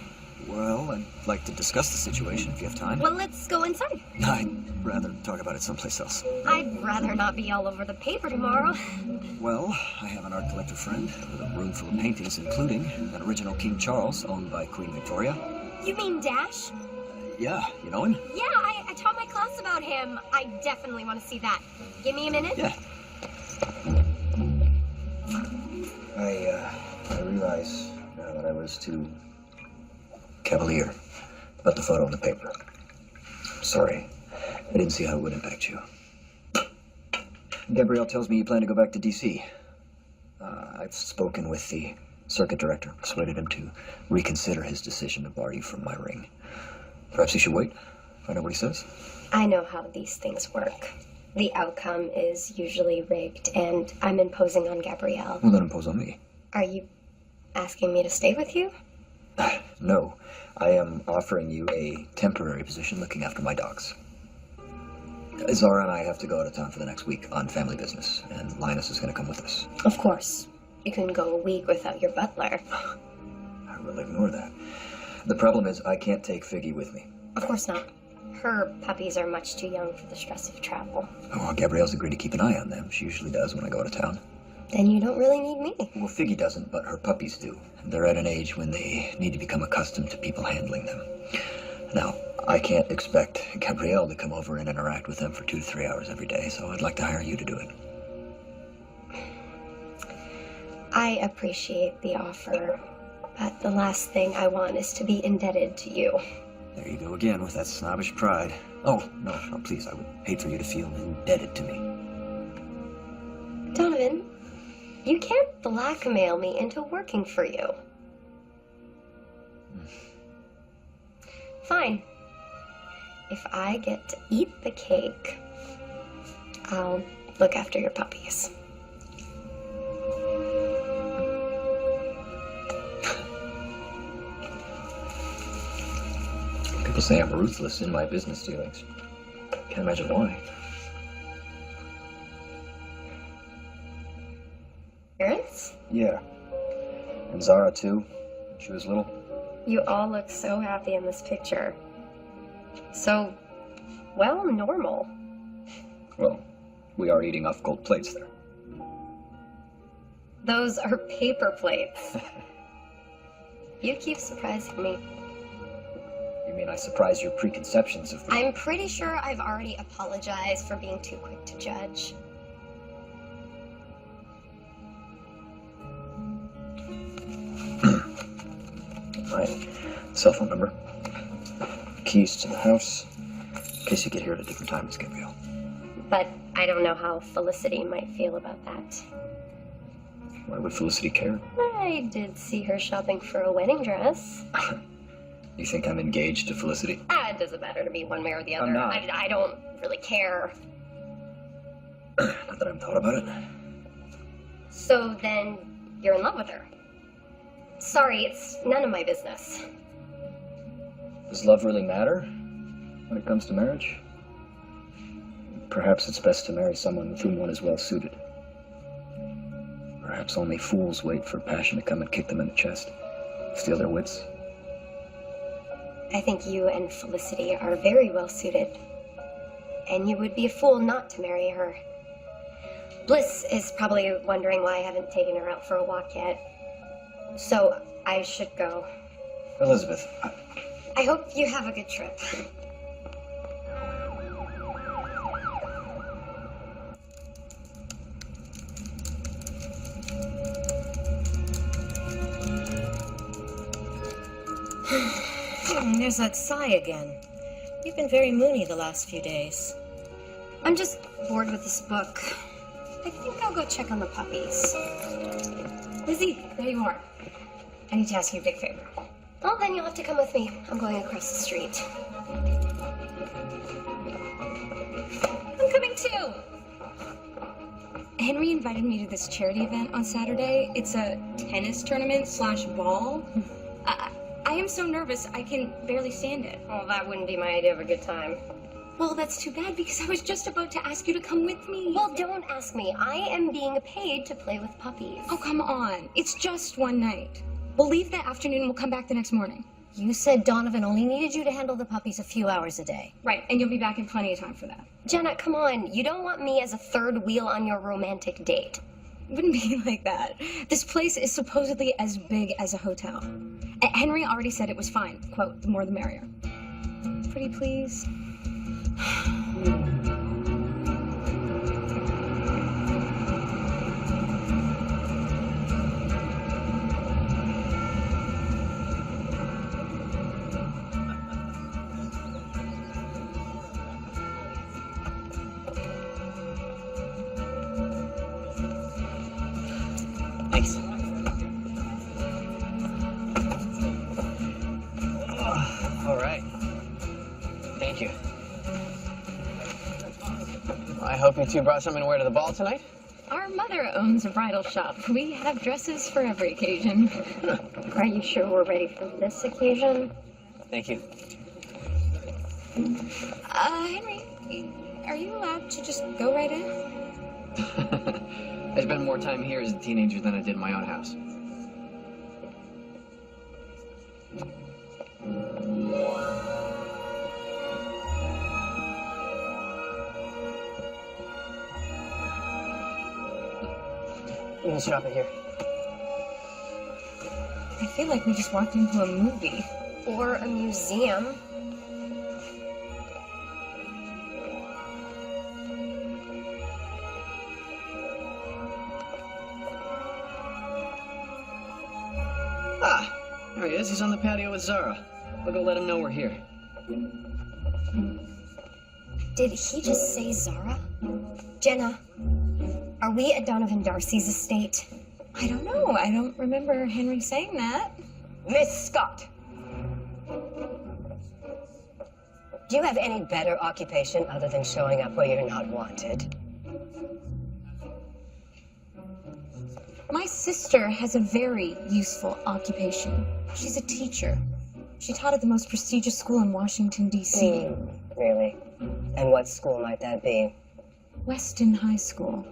Well, I'd like to discuss the situation if you have time. Well, let's go inside. I'd rather talk about it someplace else. I'd rather not be all over the paper tomorrow. Well, I have an art collector friend with a room full of paintings, including an original King Charles owned by Queen Victoria. You mean Dash? Yeah, you know him? Yeah, I taught my class about him. I definitely want to see that. Give me a minute. Yeah. I realize now that I was too cavalier about the photo in the paper. Sorry. I didn't see how it would impact you. Gabrielle tells me you plan to go back to D.C. I've spoken with the circuit director, persuaded him to reconsider his decision to bar you from my ring. Perhaps he should wait, find out what he says. I know how these things work. The outcome is usually rigged, and I'm imposing on Gabrielle. Well, then impose on me. Are you asking me to stay with you? No, I am offering you a temporary position looking after my dogs. Zara and I have to go out of town for the next week on family business, and Linus is going to come with us. Of course. You can go a week without your butler. I will ignore that. The problem is I can't take Figgy with me. Of course not. Her puppies are much too young for the stress of travel. Oh, well, Gabrielle's agreed to keep an eye on them. She usually does when I go out of town. Then you don't really need me. Well, Figgy doesn't, but her puppies do. They're at an age when they need to become accustomed to people handling them. Now, I can't expect Gabrielle to come over and interact with them for 2 to 3 hours every day, so I'd like to hire you to do it. I appreciate the offer, but the last thing I want is to be indebted to you. There you go again with that snobbish pride. Oh, no, please, I would hate for you to feel indebted to me. Donovan, you can't blackmail me into working for you. Fine. If I get to eat the cake, I'll look after your puppies. People say I'm ruthless in my business dealings. Can't imagine why. Parents? Yeah. And Zara, too. She was little. You all look so happy in this picture. So, well, normal. Well, we are eating off gold plates there. Those are paper plates. You keep surprising me. You mean I surprise your preconceptions of me? I'm pretty sure I've already apologized for being too quick to judge. My cell phone number. Keys to the house. In case you get here at a different time, it's Gabriel. But I don't know how Felicity might feel about that. Why would Felicity care? I did see her shopping for a wedding dress. You think I'm engaged to Felicity? It doesn't matter to me one way or the other. I'm not. I don't really care. Not that I haven't thought about it. So then you're in love with her. Sorry, it's none of my business. Does love really matter when it comes to marriage? Perhaps it's best to marry someone with whom one is well suited. Perhaps only fools wait for passion to come and kick them in the chest, steal their wits. I think you and Felicity are very well suited. And you would be a fool not to marry her. Bliss is probably wondering why I haven't taken her out for a walk yet. So I should go. Elizabeth, I hope you have a good trip. There's that sigh again. You've been very moody the last few days. I'm just bored with this book. I think I'll go check on the puppies. Lizzie, there you are. I need to ask you a big favor. Oh, then you'll have to come with me. I'm going across the street. I'm coming too. Henry invited me to this charity event on Saturday. It's a tennis tournament / ball. I am so nervous, I can barely stand it. Oh, that wouldn't be my idea of a good time. Well, that's too bad because I was just about to ask you to come with me. Well, don't ask me. I am being paid to play with puppies. Oh, come on. It's just one night. We'll leave that afternoon and we'll come back the next morning. You said Donovan only needed you to handle the puppies a few hours a day. Right, and you'll be back in plenty of time for that. Jenna, come on. You don't want me as a third wheel on your romantic date. It wouldn't be like that. This place is supposedly as big as a hotel. Henry already said it was fine. Quote, the more the merrier. Pretty please. Thanks. All right. Thank you. Well, I hope you two brought something to wear to the ball tonight. Our mother owns a bridal shop. We have dresses for every occasion. Are you sure we're ready for this occasion? Thank you. Henry, are you allowed to just go right in? I spent more time here as a teenager than I did in my own house. You can shop it here. I feel like we just walked into a movie. Or a museum. There he is. He's on the patio with Zara. We'll go let him know we're here. Did he just say Zara? Jenna, are we at Donovan Darcy's estate? I don't know. I don't remember Henry saying that. Miss Scott! Do you have any better occupation other than showing up where you're not wanted? My sister has a very useful occupation. She's a teacher. She taught at the most prestigious school in Washington, D.C. Really? And what school might that be? Weston High School.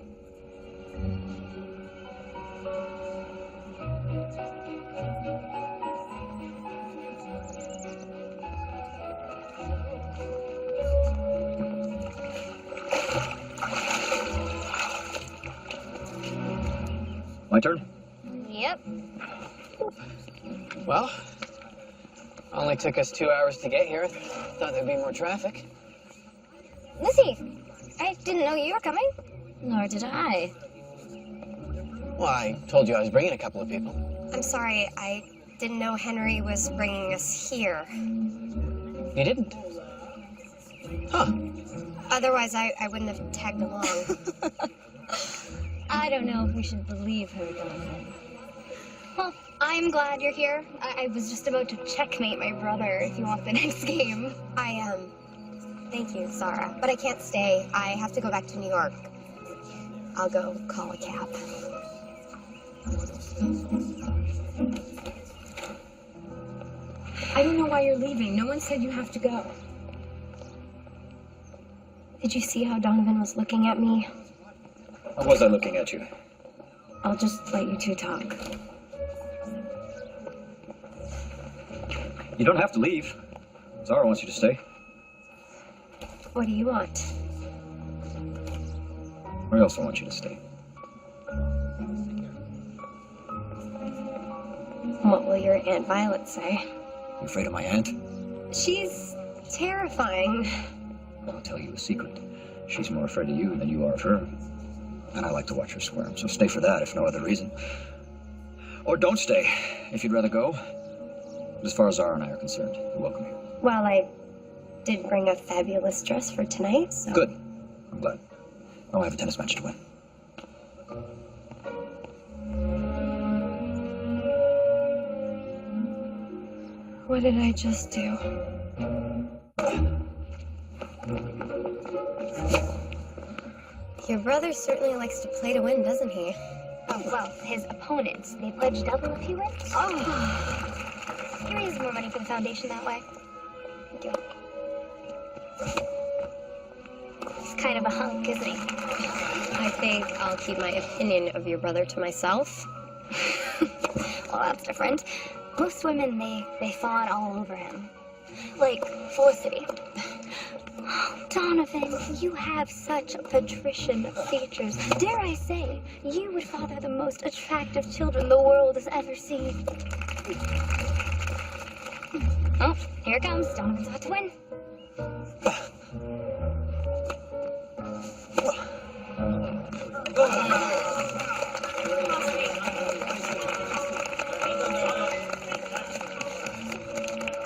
My turn? Yep. Well, only took us 2 hours to get here. Thought there'd be more traffic. Lizzie, I didn't know you were coming. Nor did I. Well, I told you I was bringing a couple of people. I'm sorry, I didn't know Henry was bringing us here. You didn't? Huh. Otherwise, I wouldn't have tagged along. I don't know if we should believe her, Donovan. Well, I'm glad you're here. I was just about to checkmate my brother if you want the next game. Thank you, Zara. But I can't stay. I have to go back to New York. I'll go call a cab. I don't know why you're leaving. No one said you have to go. Did you see how Donovan was looking at me? How was I looking at you? I'll just let you two talk. You don't have to leave. Zara wants you to stay. What do you want? I also want you to stay. What will your Aunt Violet say? You afraid of my aunt? She's terrifying. I'll tell you a secret. She's more afraid of you than you are of her. And I like to watch her squirm, so stay for that, if no other reason. Or don't stay, if you'd rather go. But as far as Zara and I are concerned, you're welcome here. Well, I did bring a fabulous dress for tonight, so... Good. I'm glad. Oh, I have a tennis match to win. What did I just do? Your brother certainly likes to play to win, doesn't he? Oh, well, his opponents, they pledge double if he wins. Oh! He raises more money for the foundation that way. Thank you. He's kind of a hunk, isn't he? I think I'll keep my opinion of your brother to myself. Well, that's different. Most women, they fawn all over him. Like Felicity. Oh, Donovan, you have such patrician features. Dare I say, you would father the most attractive children the world has ever seen. Oh, here it comes. Donovan's about to win.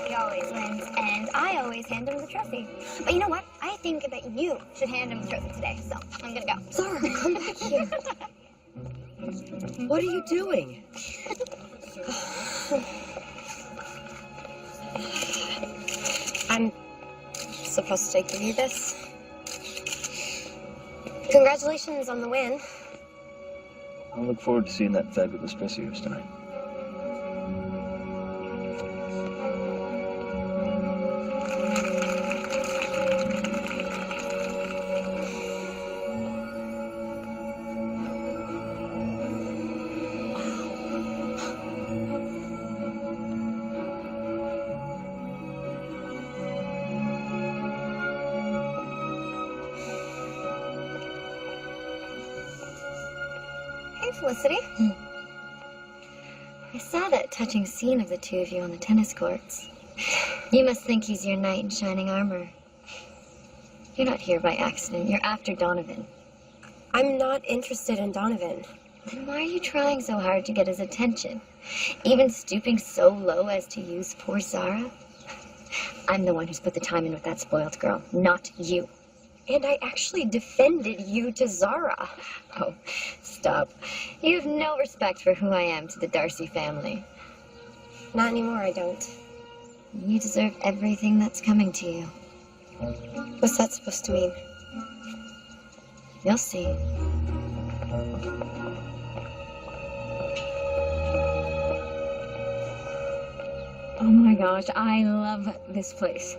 He always wins, and I always hand him the trophy. But you know what? I think that you should hand him the trophy today, so I'm gonna go. Zara, come back here. What are you doing? I'm supposed to give you this. Congratulations on the win. I'll look forward to seeing that fabulous dress of yours tonight. Hey, Felicity. I saw that touching scene of the two of you on the tennis courts. You must think he's your knight in shining armor. You're not here by accident. You're after Donovan. I'm not interested in Donovan. Then why are you trying so hard to get his attention? Even stooping so low as to use poor Zara? I'm the one who's put the time in with that spoiled girl, not you. And I actually defended you to Zara. Oh, stop. You have no respect for who I am to the Darcy family. Not anymore, I don't. You deserve everything that's coming to you. What's that supposed to mean? You'll see. Oh my gosh, I love this place.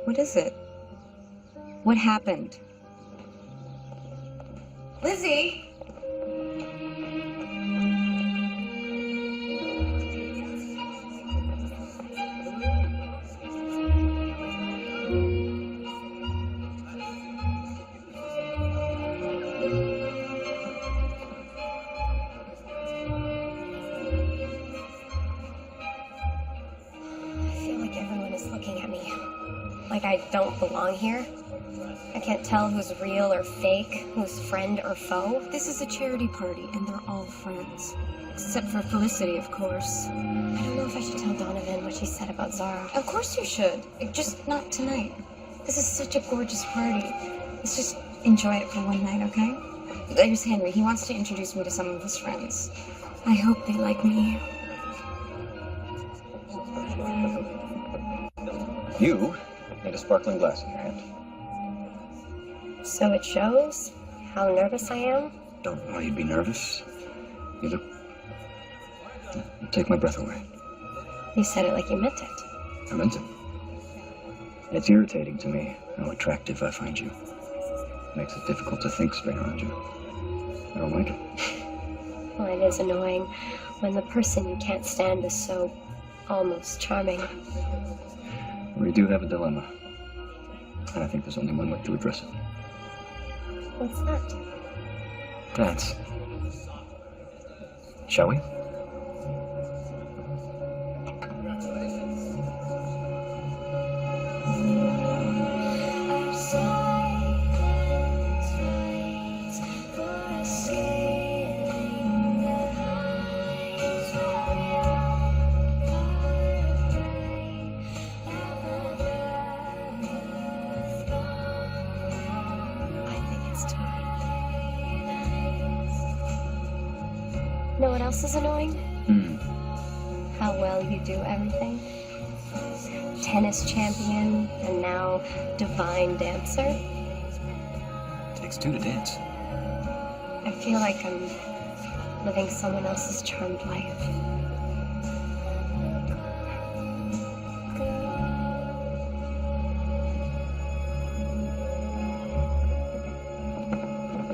What is it? What happened? Lizzie! Like I don't belong here. I can't tell who's real or fake, who's friend or foe. This is a charity party, and they're all friends. Except for Felicity, of course. I don't know if I should tell Donovan what she said about Zara. Of course you should. Just not tonight. This is such a gorgeous party. Let's just enjoy it for one night, okay? There's Henry. He wants to introduce me to some of his friends. I hope they like me. You need a sparkling glass in your hand. So it shows how nervous I am? Don't know why you'd be nervous. Either. Take my breath away. You said it like you meant it. I meant it. It's irritating to me how attractive I find you. Makes it difficult to think straight around you. I don't like it. Well, it is annoying when the person you can't stand is so almost charming. We do have a dilemma. And I think there's only one way to address it. What's that? Dance. Shall we? Know what else is annoying? How well you do everything. Tennis champion, and now divine dancer. Takes two to dance. I feel like I'm living someone else's charmed life.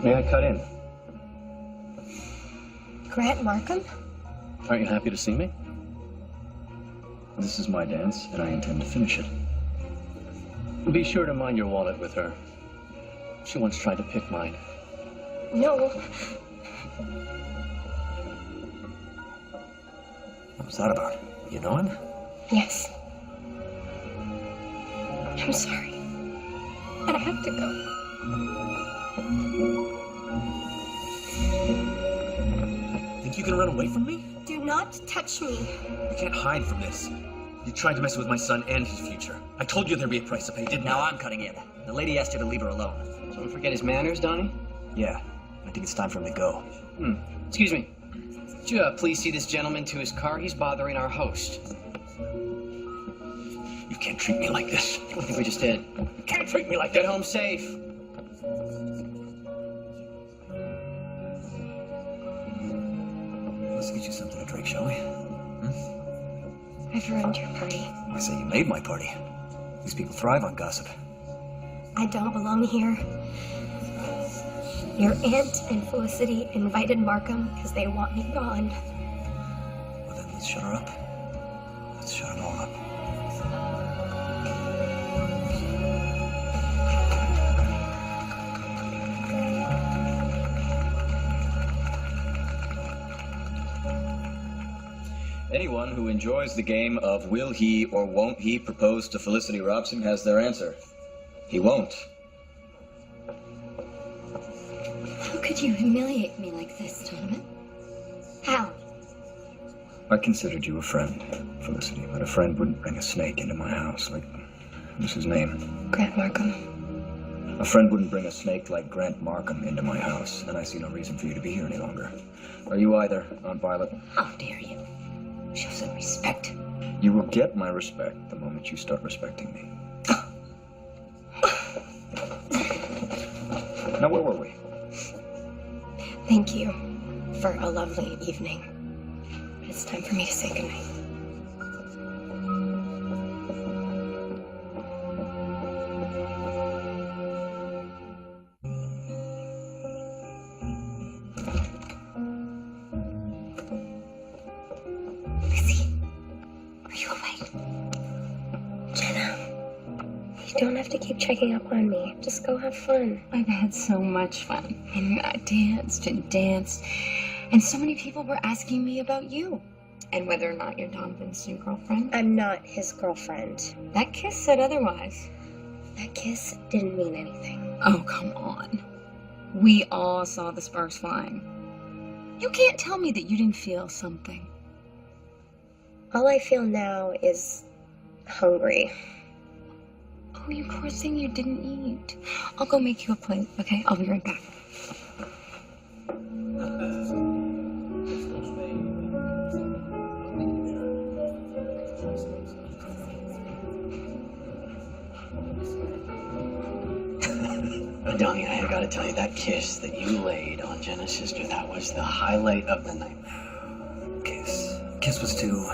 May I cut in? Grant Markham? Aren't you happy to see me? This is my dance, and I intend to finish it. Be sure to mind your wallet with her. She once tried to pick mine. No. What's that about? You know him? Yes. I'm sorry. But I have to go. Think you can run away from me? Do not touch me. You can't hide from this. You tried to mess with my son and his future. I told you there'd be a price to pay, didn't Now I? I'm cutting in. The lady asked you to leave her alone. So don't forget his manners, Donnie. Yeah. I think it's time for him to go. Excuse me. Could you please see this gentleman to his car? He's bothering our host. You can't treat me like this. I think we just did. You can't treat me like Get that. home safe. Let's get you something to drink, shall we? I've ruined your party. I say you made my party. These people thrive on gossip. I don't belong here. Your aunt and Felicity invited Markham because they want me gone. Well, then let's shut her up. Let's shut them all up. Anyone who enjoys the game of will he or won't he propose to Felicity Robson has their answer. He won't. How could you humiliate me like this, Donovan? How? I considered you a friend, Felicity, but a friend wouldn't bring a snake into my house like... What's his name? Grant Markham. A friend wouldn't bring a snake like Grant Markham into my house, and I see no reason for you to be here any longer. Are you either, Aunt Violet? How dare you? Show some respect. You will get my respect the moment you start respecting me. Now, where were we? Thank you for a lovely evening. It's time for me to say goodnight. Lizzie, are you awake? Jenna, you don't have to keep checking up on me. Just go have fun. I've had so much fun. And I danced and danced. And so many people were asking me about you. And whether or not you're Donovan's new girlfriend. I'm not his girlfriend. That kiss said otherwise. That kiss didn't mean anything. Oh, come on. We all saw the sparks flying. You can't tell me that you didn't feel something. All I feel now is hungry. Oh, you poor thing, you didn't eat. I'll go make you a plate, okay? I'll be right back. Donnie, I gotta tell you, that kiss that you laid on Jenna's sister, that was the highlight of the night. Kiss. Kiss was to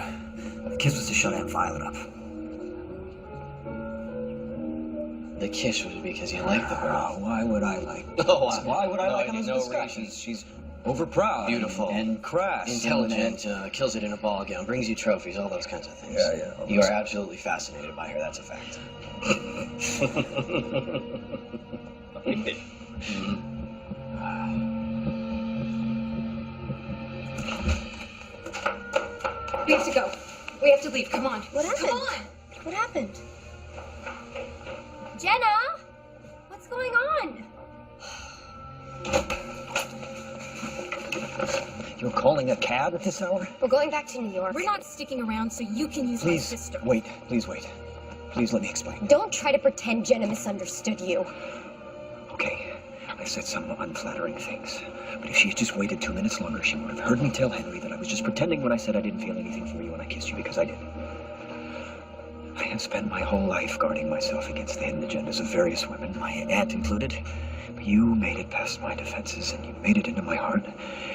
shut Aunt Violet up. The kiss was because you liked the girl. Why would I like? Oh, why would I no, like I Elizabeth didn't know Scott? reasons. She's overproud, Beautiful. and crass, Intelligent, kills it in a ball gown, brings you trophies, all those kinds of things. Yeah. You are absolutely fascinated by her, that's a fact. We have to go. We have to leave. Come on. What happened? Come on. What happened? Jenna? What's going on? You're calling a cab at this hour? We're going back to New York. We're not sticking around so you can use my Please, sister. wait. Please wait. Please let me explain. Don't try to pretend Jenna misunderstood you. Okay, I said some unflattering things. But if she had just waited 2 minutes longer, she would have heard me tell Henry that I was just pretending when I said I didn't feel anything for you when I kissed you, because I did. I have spent my whole life guarding myself against the hidden agendas of various women, my aunt included. But you made it past my defenses, and you made it into my heart.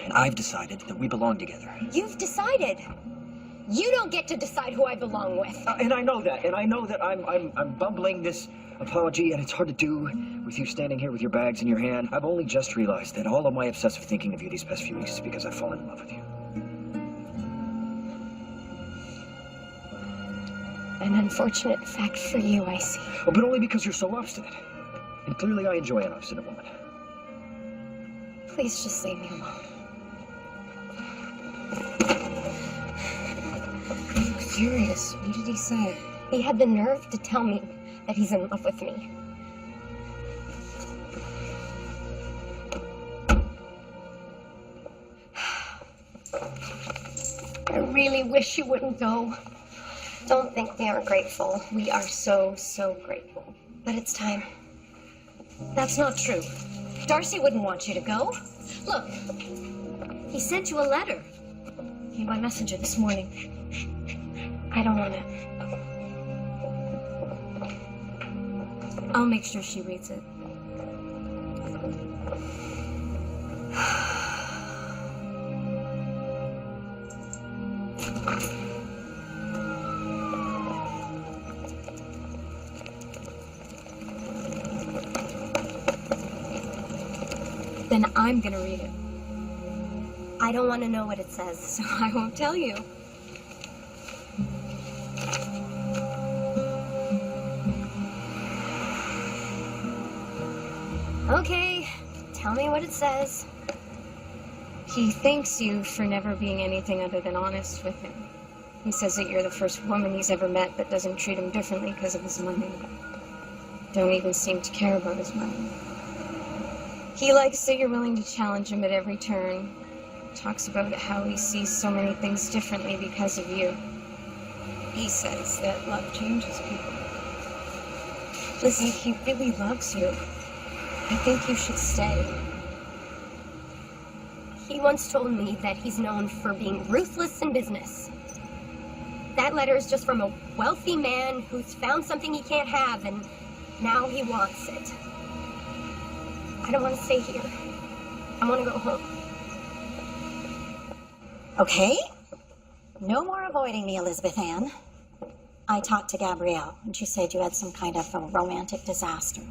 And I've decided that we belong together. You've decided. You don't get to decide who I belong with. And I know that. And I know that I'm bumbling this apology, and it's hard to do with you standing here with your bags in your hand. I've only just realized that all of my obsessive thinking of you these past few weeks is because I've fallen in love with you. An unfortunate fact for you, I see. Oh, but only because you're so obstinate. And clearly I enjoy an obstinate woman. Please just leave me alone. Are you serious? What did he say? He had the nerve to tell me that he's in love with me. I really wish you wouldn't go. Don't think we aren't grateful. We are so, so grateful. But it's time. That's not true. Darcy wouldn't want you to go. Look, he sent you a letter. Came by messenger this morning. I don't want it. I'll make sure she reads it. Then I'm gonna read it. I don't want to know what it says. So I won't tell you. Okay, tell me what it says. He thanks you for never being anything other than honest with him. He says that you're the first woman he's ever met that doesn't treat him differently because of his money. Don't even seem to care about his money. He likes that you're willing to challenge him at every turn. Talks about how he sees so many things differently because of you. He says that love changes people. Lizzie, he really loves you. I think you should stay. He once told me that he's known for being ruthless in business. That letter is just from a wealthy man who's found something he can't have, and now he wants it. I don't want to stay here. I want to go home. Okay. No more avoiding me, Elizabeth Ann. I talked to Gabrielle, and she said you had some kind of a romantic disaster.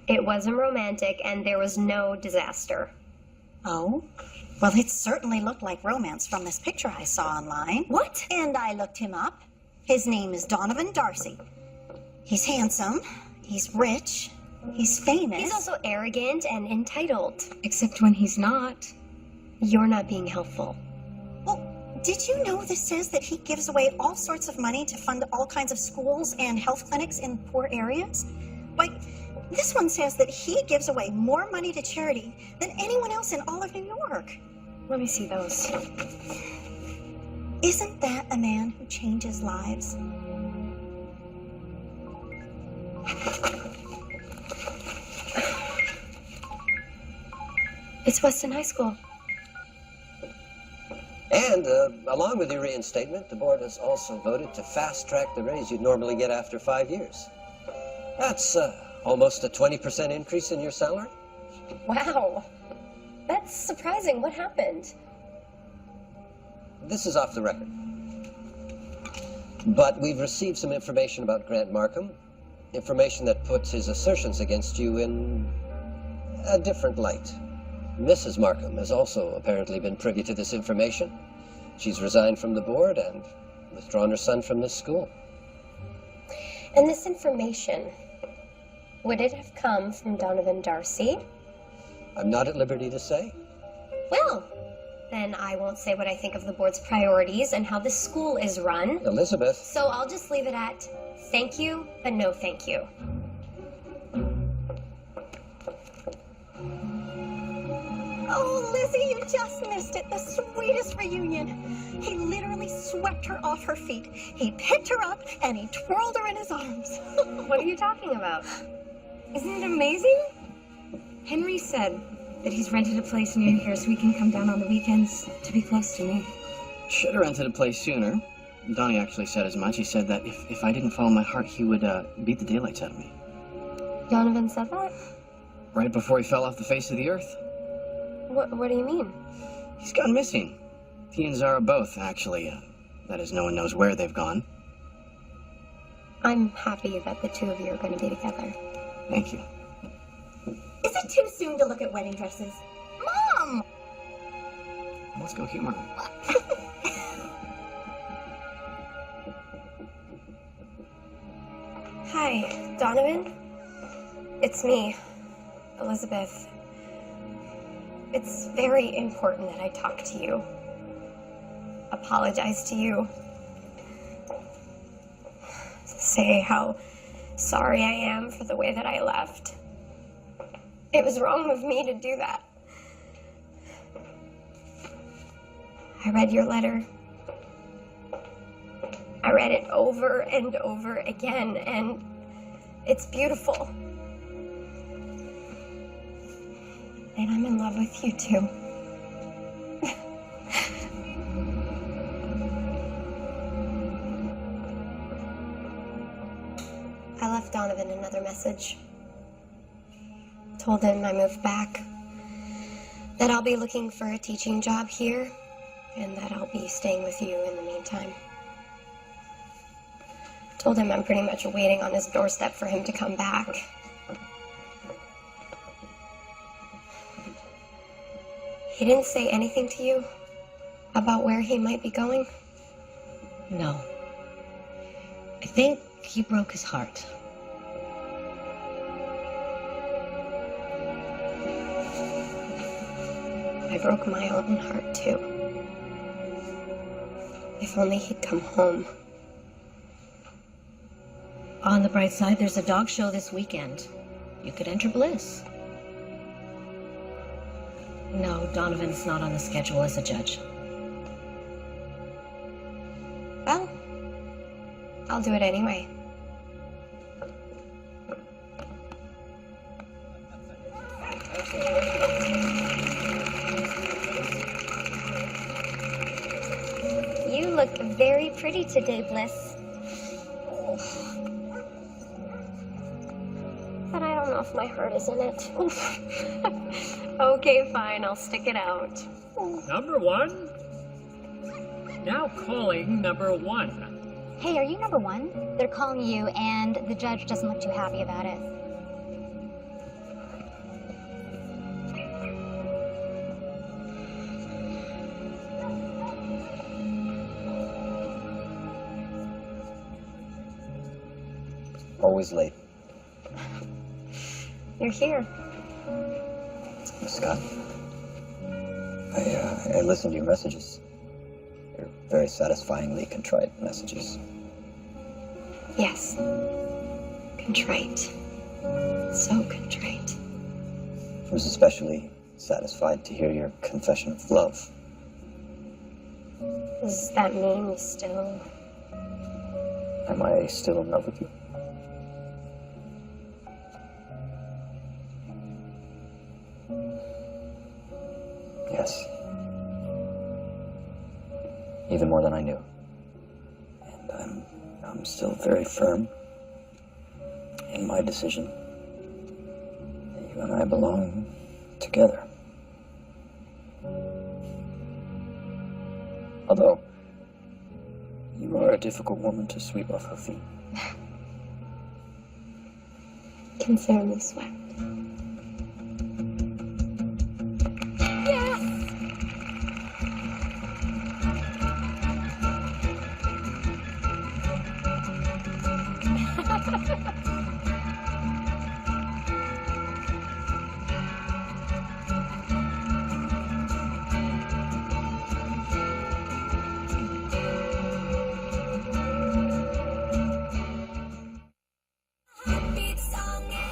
It wasn't romantic, and there was no disaster. Oh? Well, it certainly looked like romance from this picture I saw online. What? And I looked him up. His name is Donovan Darcy. He's handsome. He's rich. He's famous. He's also arrogant and entitled. Except when he's not. You're not being helpful. Did you know this says that he gives away all sorts of money to fund all kinds of schools and health clinics in poor areas? Why, this one says that he gives away more money to charity than anyone else in all of New York. Let me see those. Isn't that a man who changes lives? It's Weston High School. And, along with your reinstatement, the board has also voted to fast-track the raise you'd normally get after 5 years. That's almost a 20% increase in your salary. Wow. That's surprising. What happened? This is off the record. But we've received some information about Grant Markham, information that puts his assertions against you in a different light. Mrs. Markham has also apparently been privy to this information. She's resigned from the board and withdrawn her son from this school. And this information, would it have come from Donovan Darcy? I'm not at liberty to say. Well, then I won't say what I think of the board's priorities and how this school is run. Elizabeth. So I'll just leave it at thank you, but no thank you. Oh, Lizzie, you just missed it. The sweetest reunion. He literally swept her off her feet. He picked her up and he twirled her in his arms. What are you talking about? Isn't it amazing? Henry said that he's rented a place near here so he can come down on the weekends to be close to me. Should have rented a place sooner. Donnie actually said as much. He said that if I didn't follow my heart, he would beat the daylights out of me. Donovan said that? Right before he fell off the face of the earth. What do you mean? He's gone missing. He and Zara both, actually. That is, no one knows where they've gone. I'm happy that the two of you are going to be together. Thank you. Is it too soon to look at wedding dresses? Mom! Let's go humor her. Hi, Donovan. It's me, Elizabeth. It's very important that I talk to you. Apologize to you. Say how sorry I am for the way that I left. It was wrong of me to do that. I read your letter. I read it over and over again, and it's beautiful. And I'm in love with you, too. I left Donovan another message. Told him I moved back, that I'll be looking for a teaching job here, and that I'll be staying with you in the meantime. Told him I'm pretty much waiting on his doorstep for him to come back. He didn't say anything to you about where he might be going? No. I think he broke his heart. I broke my own heart, too. If only he'd come home. On the bright side, there's a dog show this weekend. You could enter Bliss. No, Donovan's not on the schedule as a judge. Well, I'll do it anyway. You look very pretty today, Bliss. But I don't know if my heart is in it. Okay, fine, I'll stick it out. Number one? Now calling number one. Hey, are you number one? They're calling you, and the judge doesn't look too happy about it. Always late. You're here. Miss Scott, I listened to your messages. They're very satisfyingly contrite messages. Yes. Contrite. So contrite. I was especially satisfied to hear your confession of love. Does that mean you still... Am I still in love with you? Yes. Even more than I knew. And I'm still very firm in my decision that you and I belong together. Although, you are a difficult woman to sweep off her feet. Consider me swept.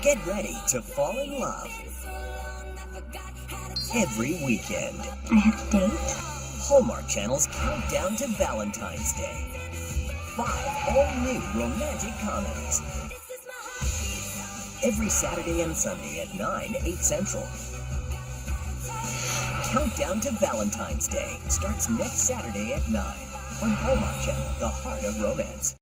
Get ready to fall in love every weekend. I have a date. Hallmark Channel's countdown to Valentine's Day. 5 all-new romantic comedies. Every Saturday and Sunday at 9, 8 Central. Countdown to Valentine's Day starts next Saturday at 9 on Hallmark Channel, the heart of romance.